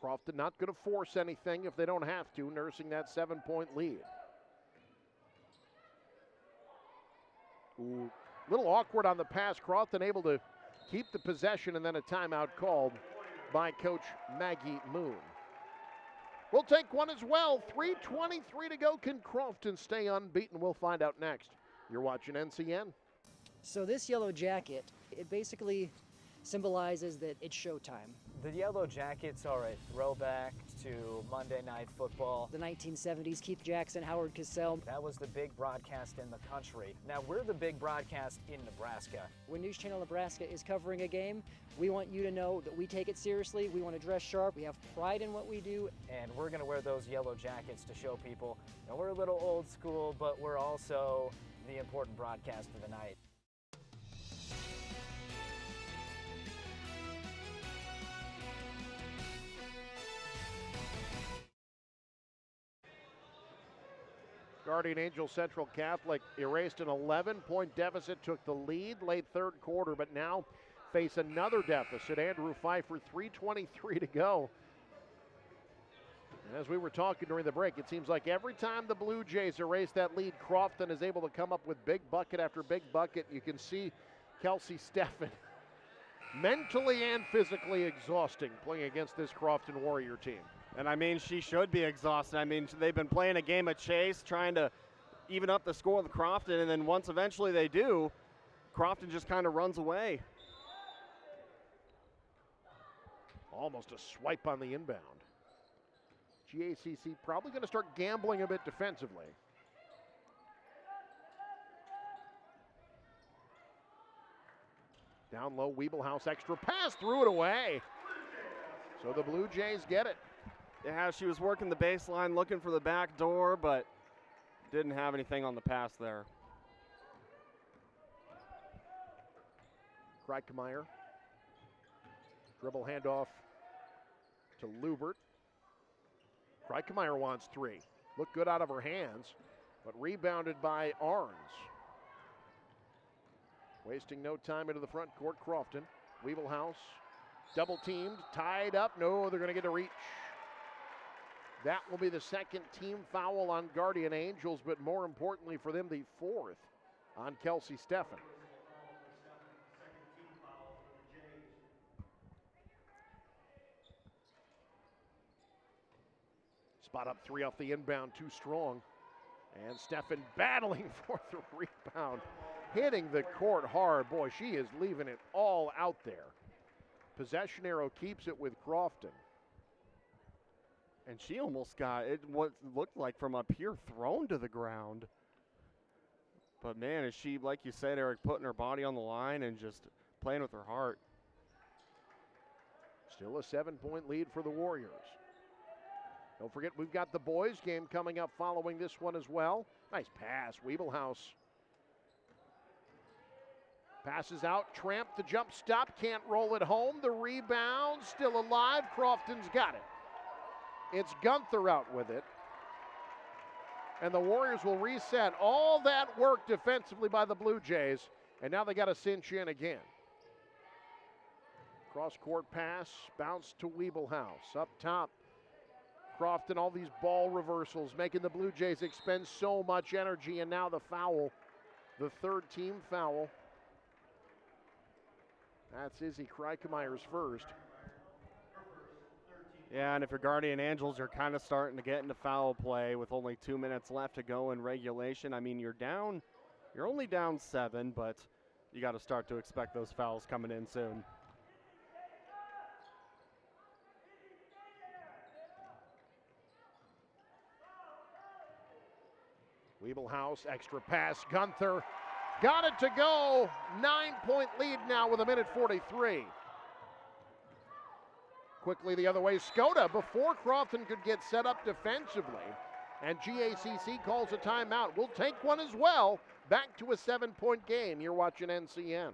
Speaker 2: Crofton not going to force anything if they don't have to, nursing that 7-point lead. Ooh, little awkward on the pass. Crofton able to keep the possession, and then a timeout called by Coach Maggie Moon. We'll take one as well. 3:23 to go. Can Crofton stay unbeaten? We'll find out next. You're watching NCN.
Speaker 11: So this yellow jacket, it basically symbolizes that it's showtime.
Speaker 4: The Yellow Jackets are a throwback to Monday Night Football.
Speaker 11: The 1970s, Keith Jackson, Howard Cosell.
Speaker 4: That was the big broadcast in the country. Now we're the big broadcast in Nebraska.
Speaker 11: When News Channel Nebraska is covering a game, we want you to know that we take it seriously. We want to dress sharp. We have pride in what we do.
Speaker 4: And we're going to wear those yellow jackets to show people, you know, we're a little old school, but we're also the important broadcast of the night.
Speaker 2: Guardian Angel Central Catholic erased an 11-point deficit, took the lead late third quarter, but now face another deficit. Andrew Pfeiffer, 3:23 to go. And as we were talking during the break, it seems like every time the Blue Jays erase that lead, Crofton is able to come up with big bucket after big bucket. You can see Kelsey Stefan mentally and physically exhausting playing against this Crofton Warrior team.
Speaker 3: And I mean, she should be exhausted. I mean, they've been playing a game of chase, trying to even up the score with Crofton, and then once eventually they do, Crofton just kind of runs away.
Speaker 2: Almost a swipe on the inbound. GACC probably going to start gambling a bit defensively. Down low, Weeblehouse extra pass, threw it away. So the Blue Jays get it.
Speaker 3: Yeah, she was working the baseline, looking for the back door, but didn't have anything on the pass there.
Speaker 2: Kreitkemeyer. Dribble handoff to Lubert. Kreitkemeyer wants 3. Looked good out of her hands, but rebounded by Arns. Wasting no time into the front court, Crofton. Weeblehouse, double teamed, tied up. No, they're going to get a reach. That will be the second team foul on Guardian Angels, but more importantly for them, the 4th on Kelsey Stefan. Spot up 3 off the inbound, too strong. And Stefan battling for the rebound, hitting the court hard. Boy, she is leaving it all out there. Possession arrow keeps it with Crofton.
Speaker 3: And she almost got it, what looked like from up here, thrown to the ground. But man, is she, like you said, Eric, putting her body on the line and just playing with her heart.
Speaker 2: Still a 7-point lead for the Warriors. Don't forget, we've got the boys game coming up following this one as well. Nice pass, Weeblehouse. Passes out, Tramp, the jump stop, can't roll it home. The rebound, still alive, Crofton's got it. It's Gunther out with it. And the Warriors will reset all that work defensively by the Blue Jays. And now they got to cinch in again. Cross-court pass, bounce to Weeblehouse. Up top, Crofton, all these ball reversals, making the Blue Jays expend so much energy. And now the foul, the third team foul. That's Izzy Kreikemeyer's first.
Speaker 3: Yeah, and if your Guardian Angels are kind of starting to get into foul play with only 2 minutes left to go in regulation, I mean, you're only down 7, but you got to start to expect those fouls coming in soon.
Speaker 2: Weeblehouse, extra pass, Gunther. Got it to go. 9-point lead now with 1:43. Quickly the other way, Skoda before Crofton could get set up defensively. And GACC calls a timeout. We'll take one as well. Back to a 7-point game. You're watching NCN.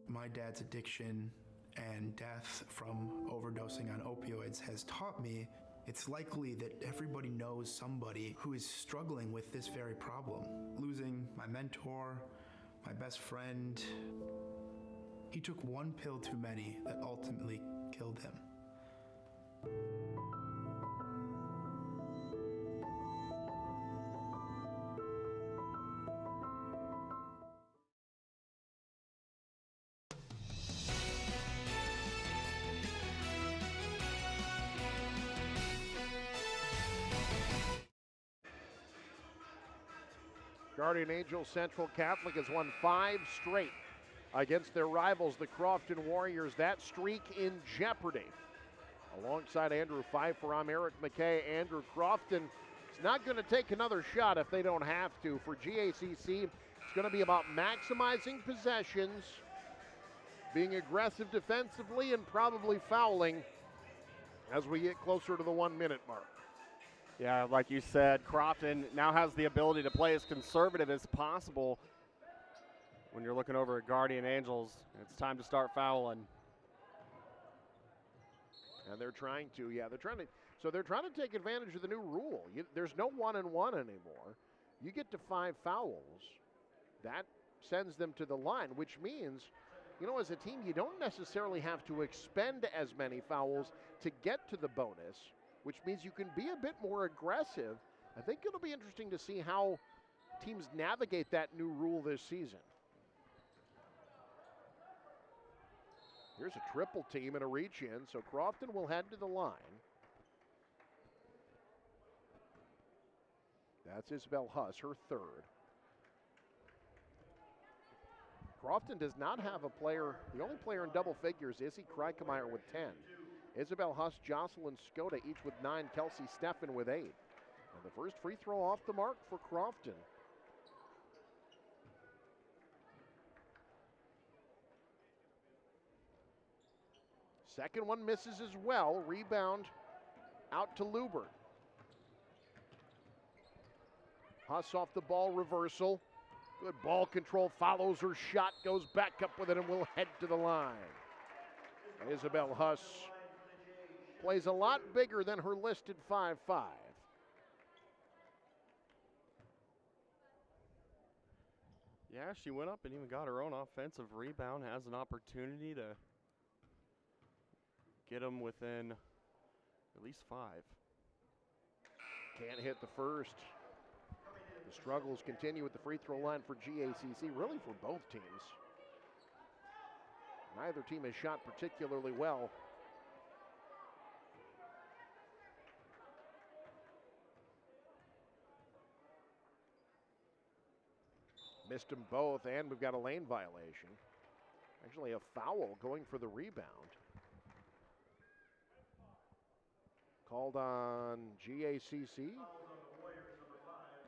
Speaker 12: My dad's addiction and death from overdosing on opioids has taught me it's likely that everybody knows somebody who is struggling with this very problem. Losing my mentor, my best friend, he took one pill too many that ultimately killed him.
Speaker 2: Guardian Angels Central Catholic has won 5 straight against their rivals, the Crofton Warriors. That streak in jeopardy. Alongside Andrew Pfeiffer, I'm Eric McKay. Andrew, Crofton is not going to take another shot if they don't have to. For GACC, it's going to be about maximizing possessions, being aggressive defensively, and probably fouling as we get closer to the 1-minute mark.
Speaker 3: Yeah, like you said, Crofton now has the ability to play as conservative as possible. When you're looking over at Guardian Angels, it's time to start fouling.
Speaker 2: And they're trying to, so they're trying to take advantage of the new rule. There's no 1-and-1 anymore. You get to 5 fouls. That sends them to the line, which means, as a team, you don't necessarily have to expend as many fouls to get to the bonus, which means you can be a bit more aggressive. I think it'll be interesting to see how teams navigate that new rule this season. Here's a triple team and a reach in, so Crofton will head to the line. That's Isabel Huss, her third. Crofton does not have a player, the only player in double figures, Izzy Kreikemeyer with 10. Isabel Huss, Jocelyn Skoda, each with 9, Kelsey Steffen with 8. And the first free throw off the mark for Crofton. Second one misses as well. Rebound out to Lubert. Huss off the ball reversal. Good ball control, follows her shot, goes back up with it, and will head to the line. Isabel Huss plays a lot bigger than her listed 5'5".
Speaker 3: Yeah, she went up and even got her own offensive rebound, has an opportunity to get them within at least 5.
Speaker 2: Can't hit the first. The struggles continue at the free throw line for GACC, really for both teams. Neither team has shot particularly well. Missed them both, and we've got a lane violation. Actually, a foul going for the rebound. Called on GACC?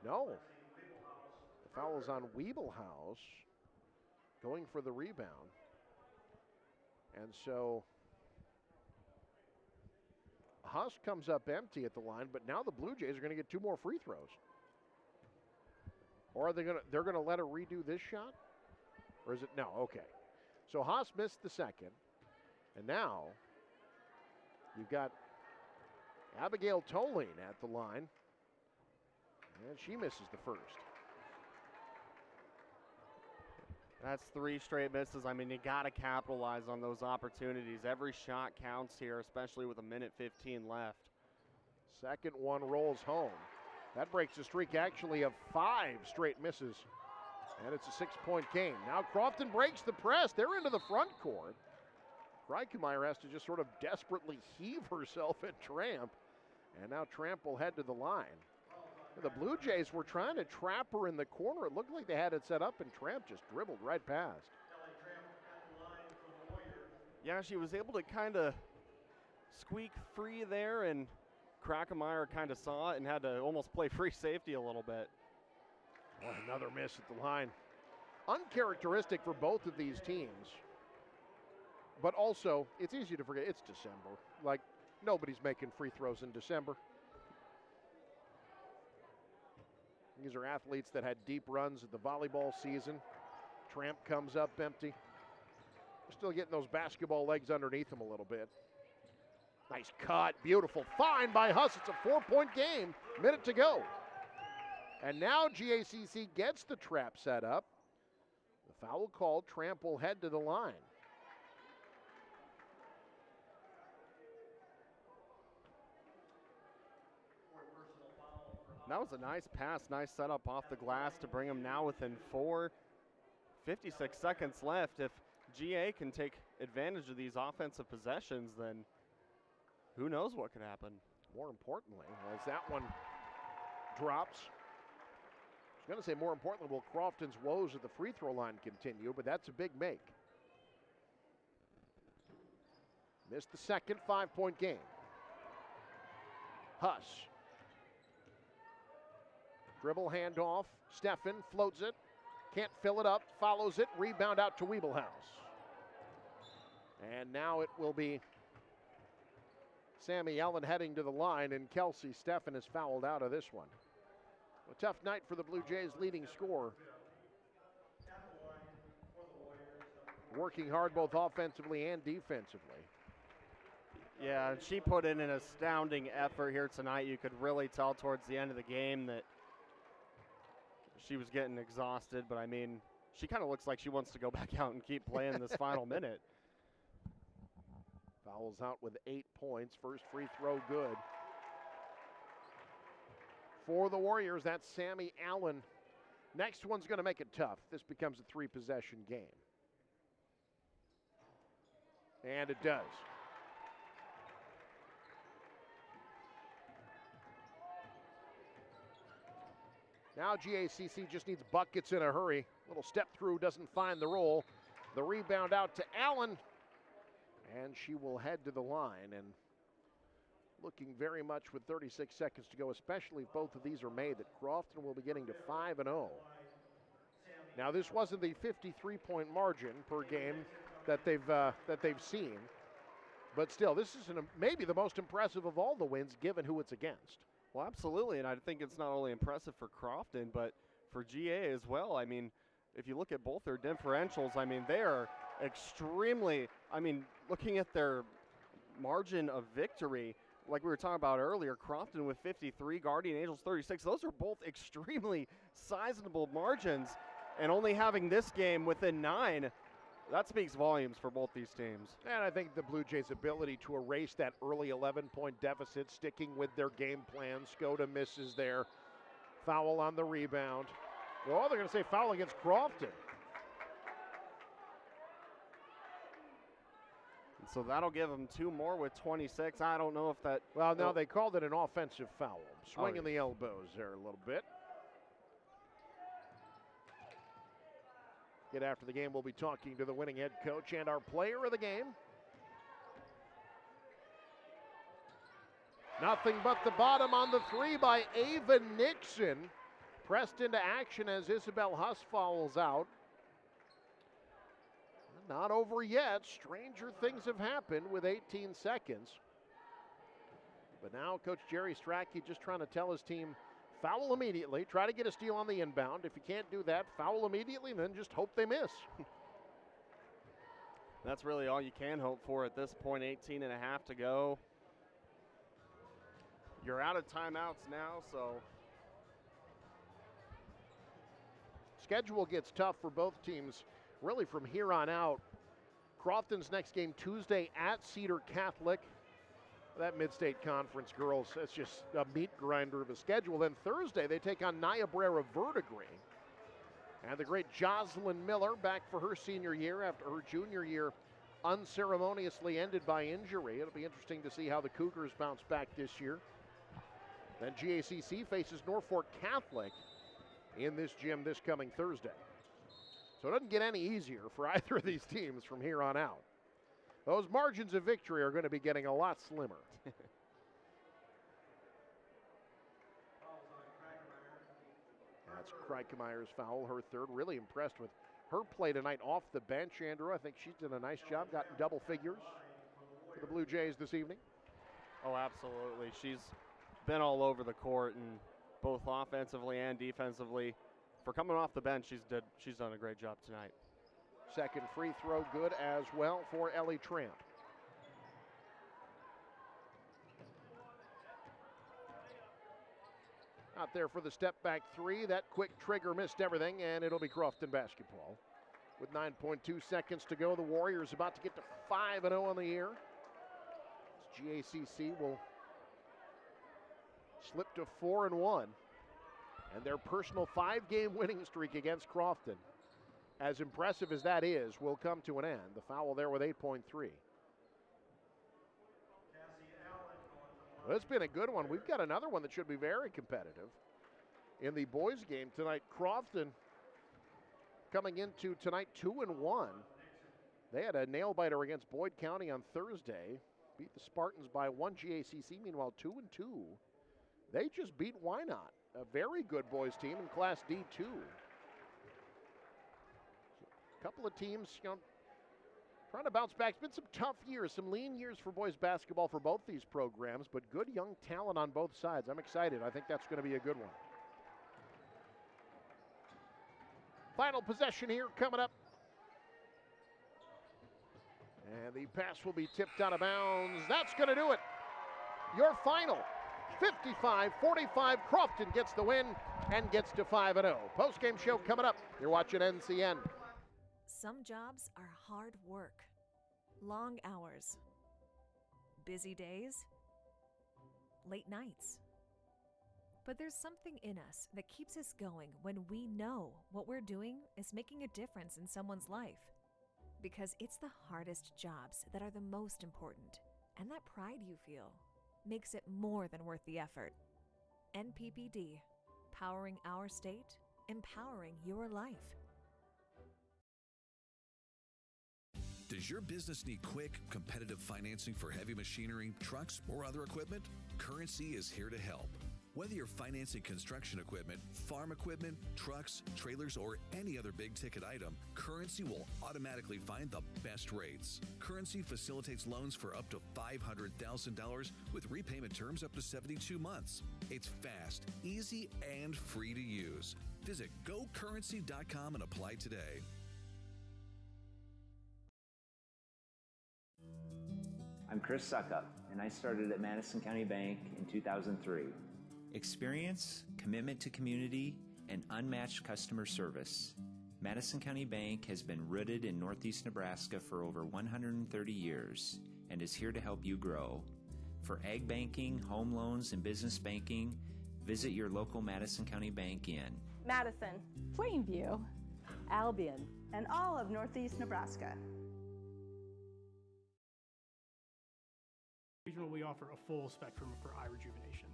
Speaker 2: No. The foul is on Weeblehouse going for the rebound. And so Huss comes up empty at the line, but now the Blue Jays are going to get 2 more free throws. Or are they're going to let her redo this shot? Or is it no? Okay. So Huss missed the second. And now You've got Abigail Toline at the line, and she misses the first.
Speaker 3: That's 3 straight misses. I mean, you got to capitalize on those opportunities. Every shot counts here, especially with 1:15 left.
Speaker 2: Second one rolls home. That breaks a streak actually of 5 straight misses, and it's a 6-point game. Now Crofton breaks the press. They're into the front court. Reichenmeyer has to just sort of desperately heave herself at Tramp, and now Tramp will head to the line. The Blue Jays were trying to trap her in the corner. It looked like they had it set up, and Tramp just dribbled right past.
Speaker 3: Yeah, she was able to kind of squeak free there, and Krakemeyer kind of saw it and had to almost play free safety a little bit.
Speaker 2: Another miss at the line. Uncharacteristic for both of these teams. But also, it's easy to forget, it's December. Like, nobody's making free throws in December. These are athletes that had deep runs at the volleyball season. Tramp comes up empty. They're still getting those basketball legs underneath them a little bit. Nice cut, beautiful find by Huss. It's a 4-point game, minute to go. And now GACC gets the trap set up. The foul called, Tramp will head to the line.
Speaker 3: That was a nice pass, nice setup off the glass to bring them now within 4. 56 seconds left. If GA can take advantage of these offensive possessions, then who knows what could happen.
Speaker 2: More importantly, as that one drops, I was going to say more importantly, will Crofton's woes at the free throw line continue, but that's a big make. Missed the second 5-point game. Huss. Dribble handoff. Steffen floats it. Can't fill it up. Follows it. Rebound out to Weeblehouse. And now it will be Sammy Allen heading to the line, and Kelsey Steffen is fouled out of this one. A tough night for the Blue Jays' leading scorer. Working hard both offensively and defensively.
Speaker 3: Yeah, she put in an astounding effort here tonight. You could really tell towards the end of the game that she was getting exhausted, but I mean, she kind of looks like she wants to go back out and keep playing this final minute.
Speaker 2: Fouls out with 8 points. First free throw good. For the Warriors, that's Sammy Allen. Next one's going to make it tough. This becomes a 3-possession game. And it does. Now GACC just needs buckets in a hurry. Little step through, doesn't find the roll. The rebound out to Allen. And she will head to the line. And looking very much with 36 seconds to go, especially if both of these are made, that Crofton will be getting to 5-0. Now this wasn't the 53-point margin per game that they've seen. But still, this is maybe the most impressive of all the wins given who it's against.
Speaker 3: Well, absolutely, and I think it's not only impressive for Crofton, but for GA as well. I mean, if you look at both their differentials, I mean, they are extremely, I mean, looking at their margin of victory, like we were talking about earlier, Crofton with 53, Guardian Angels 36, those are both extremely sizable margins, and only having this game within 9, that speaks volumes for both these teams.
Speaker 2: And I think the Blue Jays' ability to erase that early 11-point deficit, sticking with their game plan. Skoda misses there. Foul on the rebound. Oh, they're going to say foul against Crofton.
Speaker 3: So that'll give them 2 more with 26. I don't know if that...
Speaker 2: Well, no, they called it an offensive foul. Swinging the elbows there a little bit. Get after the game, we'll be talking to the winning head coach and our player of the game. Nothing but the bottom on the 3 by Ava Nixon. Pressed into action as Isabel Huss fouls out. Not over yet. Stranger things have happened with 18 seconds. But now Coach Jerry Strachey just trying to tell his team, foul immediately. Try to get a steal on the inbound. If you can't do that, foul immediately, and then just hope they miss.
Speaker 3: That's really all you can hope for at this point. 18 and a half to go.
Speaker 2: You're out of timeouts now, so schedule gets tough for both teams really from here on out. Crofton's next game Tuesday at Cedar Catholic. That Mid-State Conference girls, that's just a meat grinder of a schedule. Then Thursday they take on Niobrara Verdigris. And the great Jocelyn Miller back for her senior year after her junior year unceremoniously ended by injury. It'll be interesting to see how the Cougars bounce back this year. Then GACC faces Norfolk Catholic in this gym this coming Thursday. So it doesn't get any easier for either of these teams from here on out. Those margins of victory are going to be getting a lot slimmer. That's Kreikemeyer's foul, her third. Really impressed with her play tonight off the bench, Andrew. I think she's done a nice job, gotten double figures for the Blue Jays this evening.
Speaker 3: Oh, absolutely. She's been all over the court, and both offensively and defensively. For coming off the bench, she's done a great job tonight.
Speaker 2: Second free throw good as well for Ellie Tramp. Out there for the step back three. That quick trigger missed everything, and it'll be Crofton basketball. With 9.2 seconds to go, the Warriors about to get to 5-0 on the year. GACC will slip to 4-1. And their personal 5-game winning streak against Crofton, as impressive as that is, will come to an end. The foul there with 8.3. Well, it's been a good one. We've got another one that should be very competitive. In the boys' game tonight, Crofton coming into tonight 2-1. They had a nail-biter against Boyd County on Thursday. Beat the Spartans by 1. GACC, meanwhile, 2-2. They just beat Wynot, a very good boys team in Class D2. A couple of teams, trying to bounce back. It's been some tough years, some lean years for boys basketball for both these programs, but good young talent on both sides. I'm excited. I think that's going to be a good one. Final possession here coming up. And the pass will be tipped out of bounds. That's going to do it. Your final 55-45. Crofton gets the win and gets to 5-0. Post-game show coming up. You're watching NCN.
Speaker 13: Some jobs are hard work, long hours, busy days, late nights. But there's something in us that keeps us going when we know what we're doing is making a difference in someone's life. Because it's the hardest jobs that are the most important, and that pride you feel makes it more than worth the effort. NPPD, powering our state, empowering your life.
Speaker 8: Does your business need quick, competitive financing for heavy machinery, trucks, or other equipment? Currency is here to help. Whether you're financing construction equipment, farm equipment, trucks, trailers, or any other big-ticket item, Currency will automatically find the best rates. Currency facilitates loans for up to $500,000 with repayment terms up to 72 months. It's fast, easy, and free to use. Visit GoCurrency.com and apply today.
Speaker 14: I'm Chris Suckup, and I started at Madison County Bank in 2003.
Speaker 15: Experience, commitment to community, and unmatched customer service. Madison County Bank has been rooted in Northeast Nebraska for over 130 years and is here to help you grow. For ag banking, home loans, and business banking, visit your local Madison County Bank in
Speaker 16: Madison,
Speaker 17: Plainview, Albion,
Speaker 16: and all of Northeast Nebraska.
Speaker 7: Regional, we offer a full spectrum for eye rejuvenation.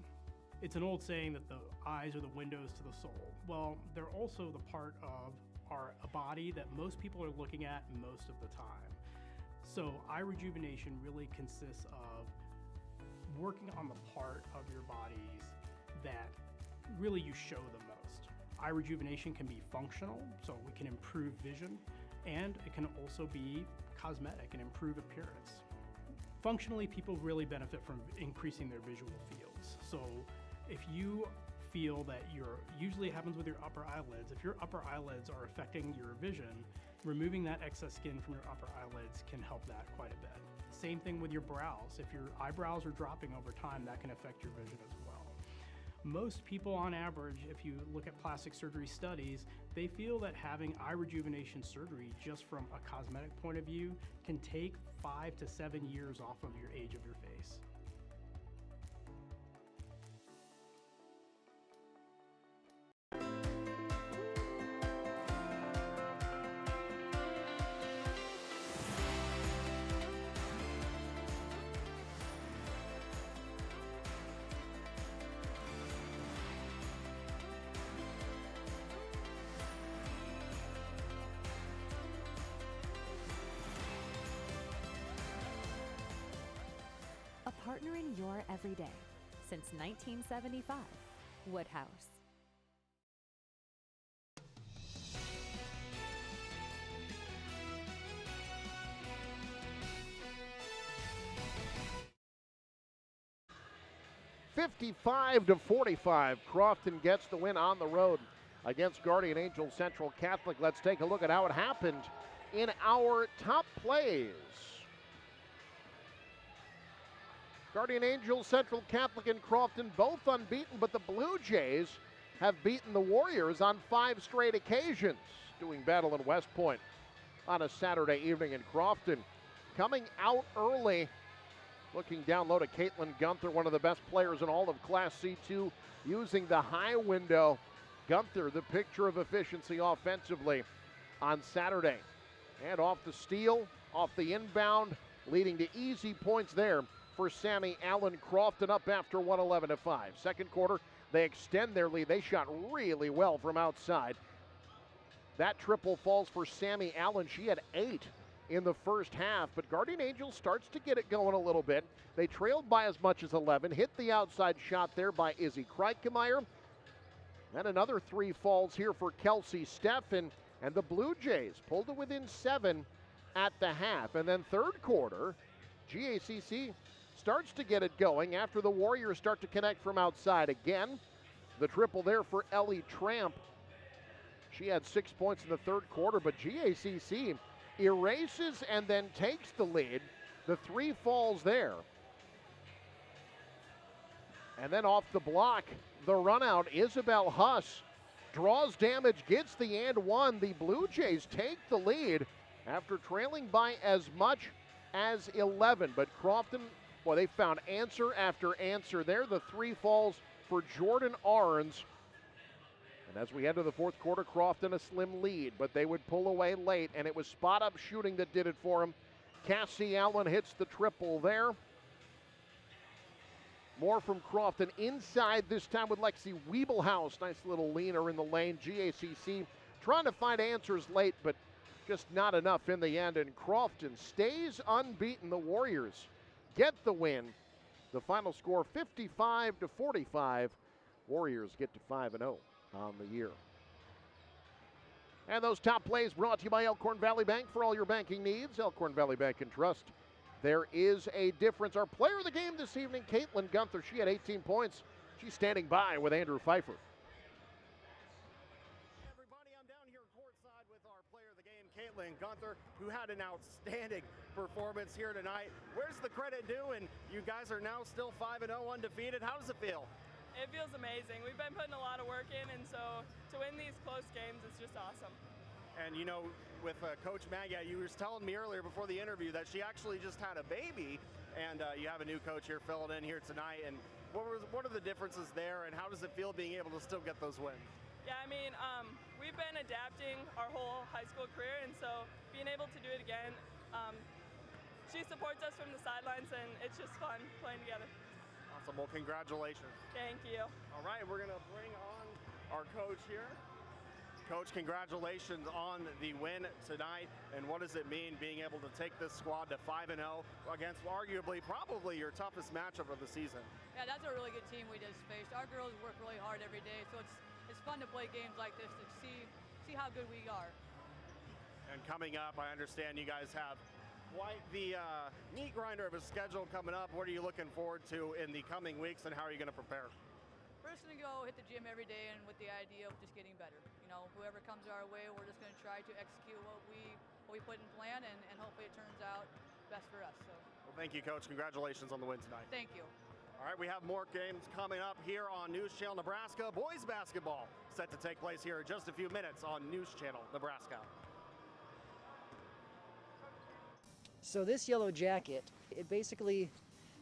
Speaker 7: It's an old saying that the eyes are the windows to the soul. Well, they're also the part of a body that most people are looking at most of the time. So eye rejuvenation really consists of working on the part of your bodies that really you show the most. Eye rejuvenation can be functional, so we can improve vision, and it can also be cosmetic and improve appearance. Functionally, people really benefit from increasing their visual fields. So if you feel that usually happens with your upper eyelids, if your upper eyelids are affecting your vision, Removing that excess skin from your upper eyelids can help that quite a bit. Same thing with your brows. If your eyebrows are dropping over time, that can affect your vision as well. Most people on average, if you look at plastic surgery studies, they feel that having eye rejuvenation surgery just from a cosmetic point of view can take 5 to 7 years off of your age of your face.
Speaker 18: A partner in your everyday since 1975. Woodhouse.
Speaker 2: $55-45. Crofton gets the win on the road against Guardian Angels Central Catholic. Let's take a look at how it happened in our top plays. Guardian Angels, Central Catholic, and Crofton both unbeaten, but the Blue Jays have beaten the Warriors on 5 straight occasions, doing battle in West Point on a Saturday evening in Crofton. Coming out early, looking down low to Caitlin Gunther, one of the best players in all of Class C2, using the high window. Gunther, the picture of efficiency offensively on Saturday. And off the steal, off the inbound, leading to easy points there for Sammy Allen. Crofton up after 111-5. Second quarter, they extend their lead. They shot really well from outside. That triple falls for Sammy Allen. She had 8 in the first half, but Guardian Angels starts to get it going a little bit. They trailed by as much as 11, hit the outside shot there by Izzy Kreikemeyer. And another 3 falls here for Kelsey Steffen, and the Blue Jays pulled it within 7 at the half. And then third quarter, GACC starts to get it going after the Warriors start to connect from outside again. The triple there for Ellie Tramp. She had 6 points in the third quarter, but GACC erases and then takes the lead. The 3 falls there. And then off the block, the run out, Isabel Huss draws damage, gets the and one. The Blue Jays take the lead after trailing by as much as 11. But Crofton, boy, they found answer after answer there. The 3 falls for Jordan Arns. And as we head to the fourth quarter, Crofton a slim lead, but they would pull away late, and it was spot-up shooting that did it for him. Cassie Allen hits the triple there. More from Crofton inside this time with Lexi Wiebelhaus. Nice little leaner in the lane. GACC trying to find answers late, but just not enough in the end. And Crofton stays unbeaten. The Warriors get the win. The final score 55-45. Warriors get to 5-0 on the year. And those top plays brought to you by Elkhorn Valley Bank. For all your banking needs, Elkhorn Valley Bank and Trust. There is a difference. Our player of the game this evening, Caitlin Gunther. She had 18 points. She's standing by with Andrew Pfeiffer.
Speaker 3: Everybody, I'm down here courtside with our player of the game, Caitlin Gunther, who had an outstanding performance here tonight. Where's the credit due? And you guys are now still 5-0 undefeated. How does it feel?
Speaker 5: It feels amazing. We've been putting a lot of work in, and so to win these close games, it's just awesome.
Speaker 3: And you know, with Coach Maggie, you were telling me earlier before the interview that she actually just had a baby, and you have a new coach here filling in here tonight. And what are the differences there, and how does it feel being able to still get those wins?
Speaker 5: Yeah, I mean, we've been adapting our whole high school career, and so being able to do it again, she supports us from the sidelines, and it's just fun playing together.
Speaker 3: Awesome. Well, congratulations.
Speaker 5: Thank you.
Speaker 3: All right, we're going to bring on our coach here. Coach, congratulations on the win tonight. And what does it mean being able to take this squad to 5-0 against arguably probably your toughest matchup of the season?
Speaker 22: Yeah, that's a really good team we just faced. Our girls work really hard every day, so it's fun to play games like this to see how good we are.
Speaker 3: And coming up, I understand you guys have quite the meat grinder of a schedule coming up. What are you looking forward to in the coming weeks, and how are you going to prepare?
Speaker 22: we're just going to go hit the gym every day and with the idea of just getting better. You know, whoever comes our way, we're just going to try to execute what we put in plan, and hopefully it turns out best for us. So.
Speaker 3: Well, thank you, Coach. Congratulations on the win tonight.
Speaker 22: Thank you.
Speaker 3: All right, we have more games coming up here on News Channel Nebraska. Boys basketball set to take place here in just a few minutes on News Channel Nebraska.
Speaker 11: So this yellow jacket, it basically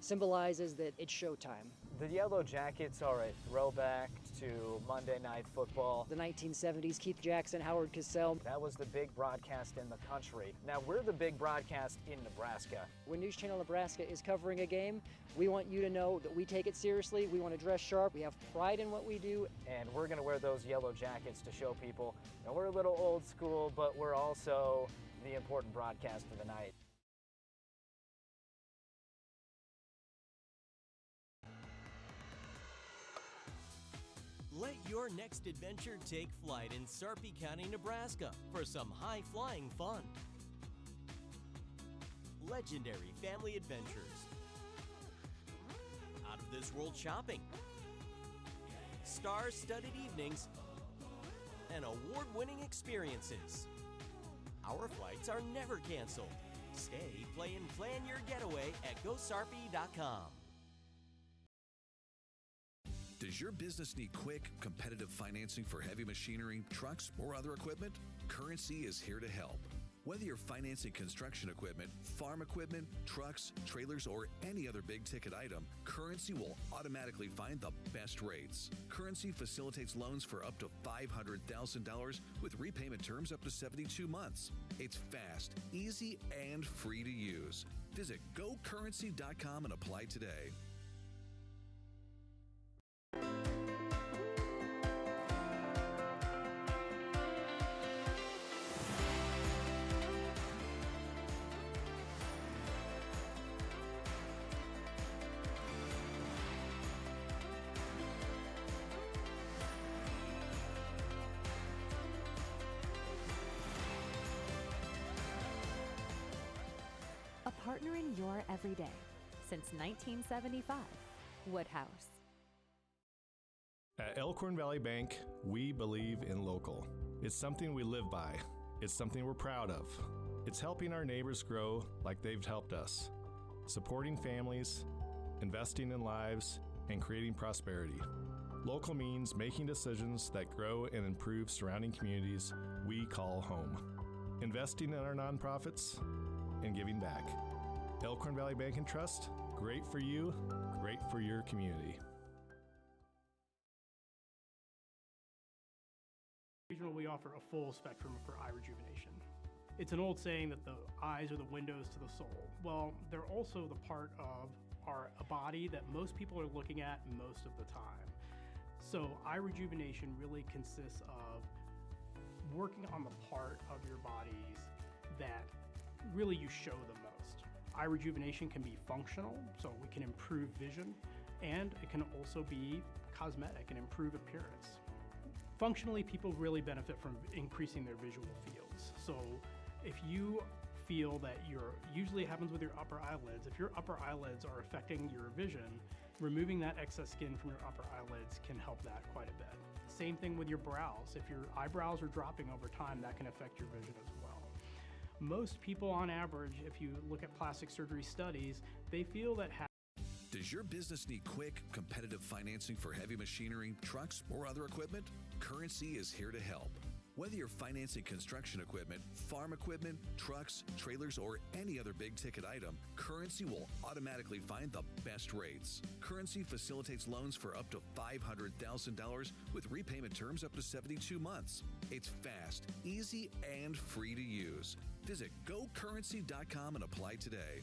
Speaker 11: symbolizes that it's showtime.
Speaker 4: The Yellow Jackets are a throwback to Monday Night Football.
Speaker 11: The 1970s, Keith Jackson, Howard Cosell.
Speaker 4: That was the big broadcast in the country. Now we're the big broadcast in Nebraska.
Speaker 11: When News Channel Nebraska is covering a game, we want you to know that we take it seriously, we want to dress sharp, we have pride in what we do.
Speaker 4: And we're going to wear those yellow jackets to show people, you know, we're a little old school, but we're also the important broadcast of the night.
Speaker 1: Let your next adventure take flight in Sarpy County, Nebraska for some high-flying fun. Legendary family adventures. Out-of-this-world shopping. Star-studded evenings. And award-winning experiences. Our flights are never canceled. Stay, play, and plan your getaway at GoSarpy.com.
Speaker 8: Does your business need quick, competitive financing for heavy machinery, trucks, or other equipment? Currency is here to help. Whether you're financing construction equipment, farm equipment, trucks, trailers, or any other big-ticket item, Currency will automatically find the best rates. Currency facilitates loans for up to $500,000 with repayment terms up to 72 months. It's fast, easy, and free to use. Visit GoCurrency.com and apply today.
Speaker 18: A partner in your everyday since 1975. Woodhouse.
Speaker 20: At Elkhorn Valley Bank, we believe in local. It's something we live by. It's something we're proud of. It's helping our neighbors grow like they've helped us. Supporting families, investing in lives, and creating prosperity. Local means making decisions that grow and improve surrounding communities we call home. Investing in our nonprofits and giving back. Elkhorn Valley Bank and Trust, great for you, great for your community.
Speaker 7: Regional, we offer a full spectrum for eye rejuvenation. It's an old saying that the eyes are the windows to the soul. Well, they're also the part of a body that most people are looking at most of the time. So eye rejuvenation really consists of working on the part of your bodies that really you show the most. Eye rejuvenation can be functional, so we can improve vision, and it can also be cosmetic and improve appearance. Functionally, people really benefit from increasing their visual fields. So if you feel that usually it happens with your upper eyelids, if your upper eyelids are affecting your vision, removing that excess skin from your upper eyelids can help that quite a bit. Same thing with your brows. If your eyebrows are dropping over time, that can affect your vision as well. Most people on average, if you look at plastic surgery studies, they feel that
Speaker 8: Does your business need quick, competitive financing for heavy machinery, trucks, or other equipment? Currency is here to help. Whether you're financing construction equipment, farm equipment, trucks, trailers, or any other big-ticket item, Currency will automatically find the best rates. Currency facilitates loans for up to $500,000 with repayment terms up to 72 months. It's fast, easy, and free to use. Visit GoCurrency.com and apply today.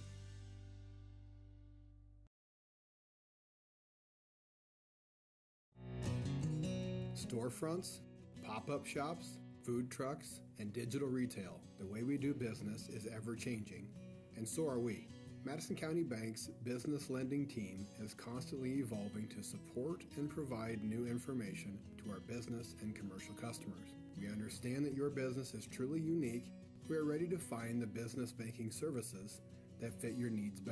Speaker 6: Storefronts, pop-up shops, food trucks, and digital retail. The way we do business is ever-changing, and so are we. Madison County Bank's business lending team is constantly evolving to support and provide new information to our business and commercial customers. We understand that your business is truly unique. We are ready to find the business banking services that fit your needs better.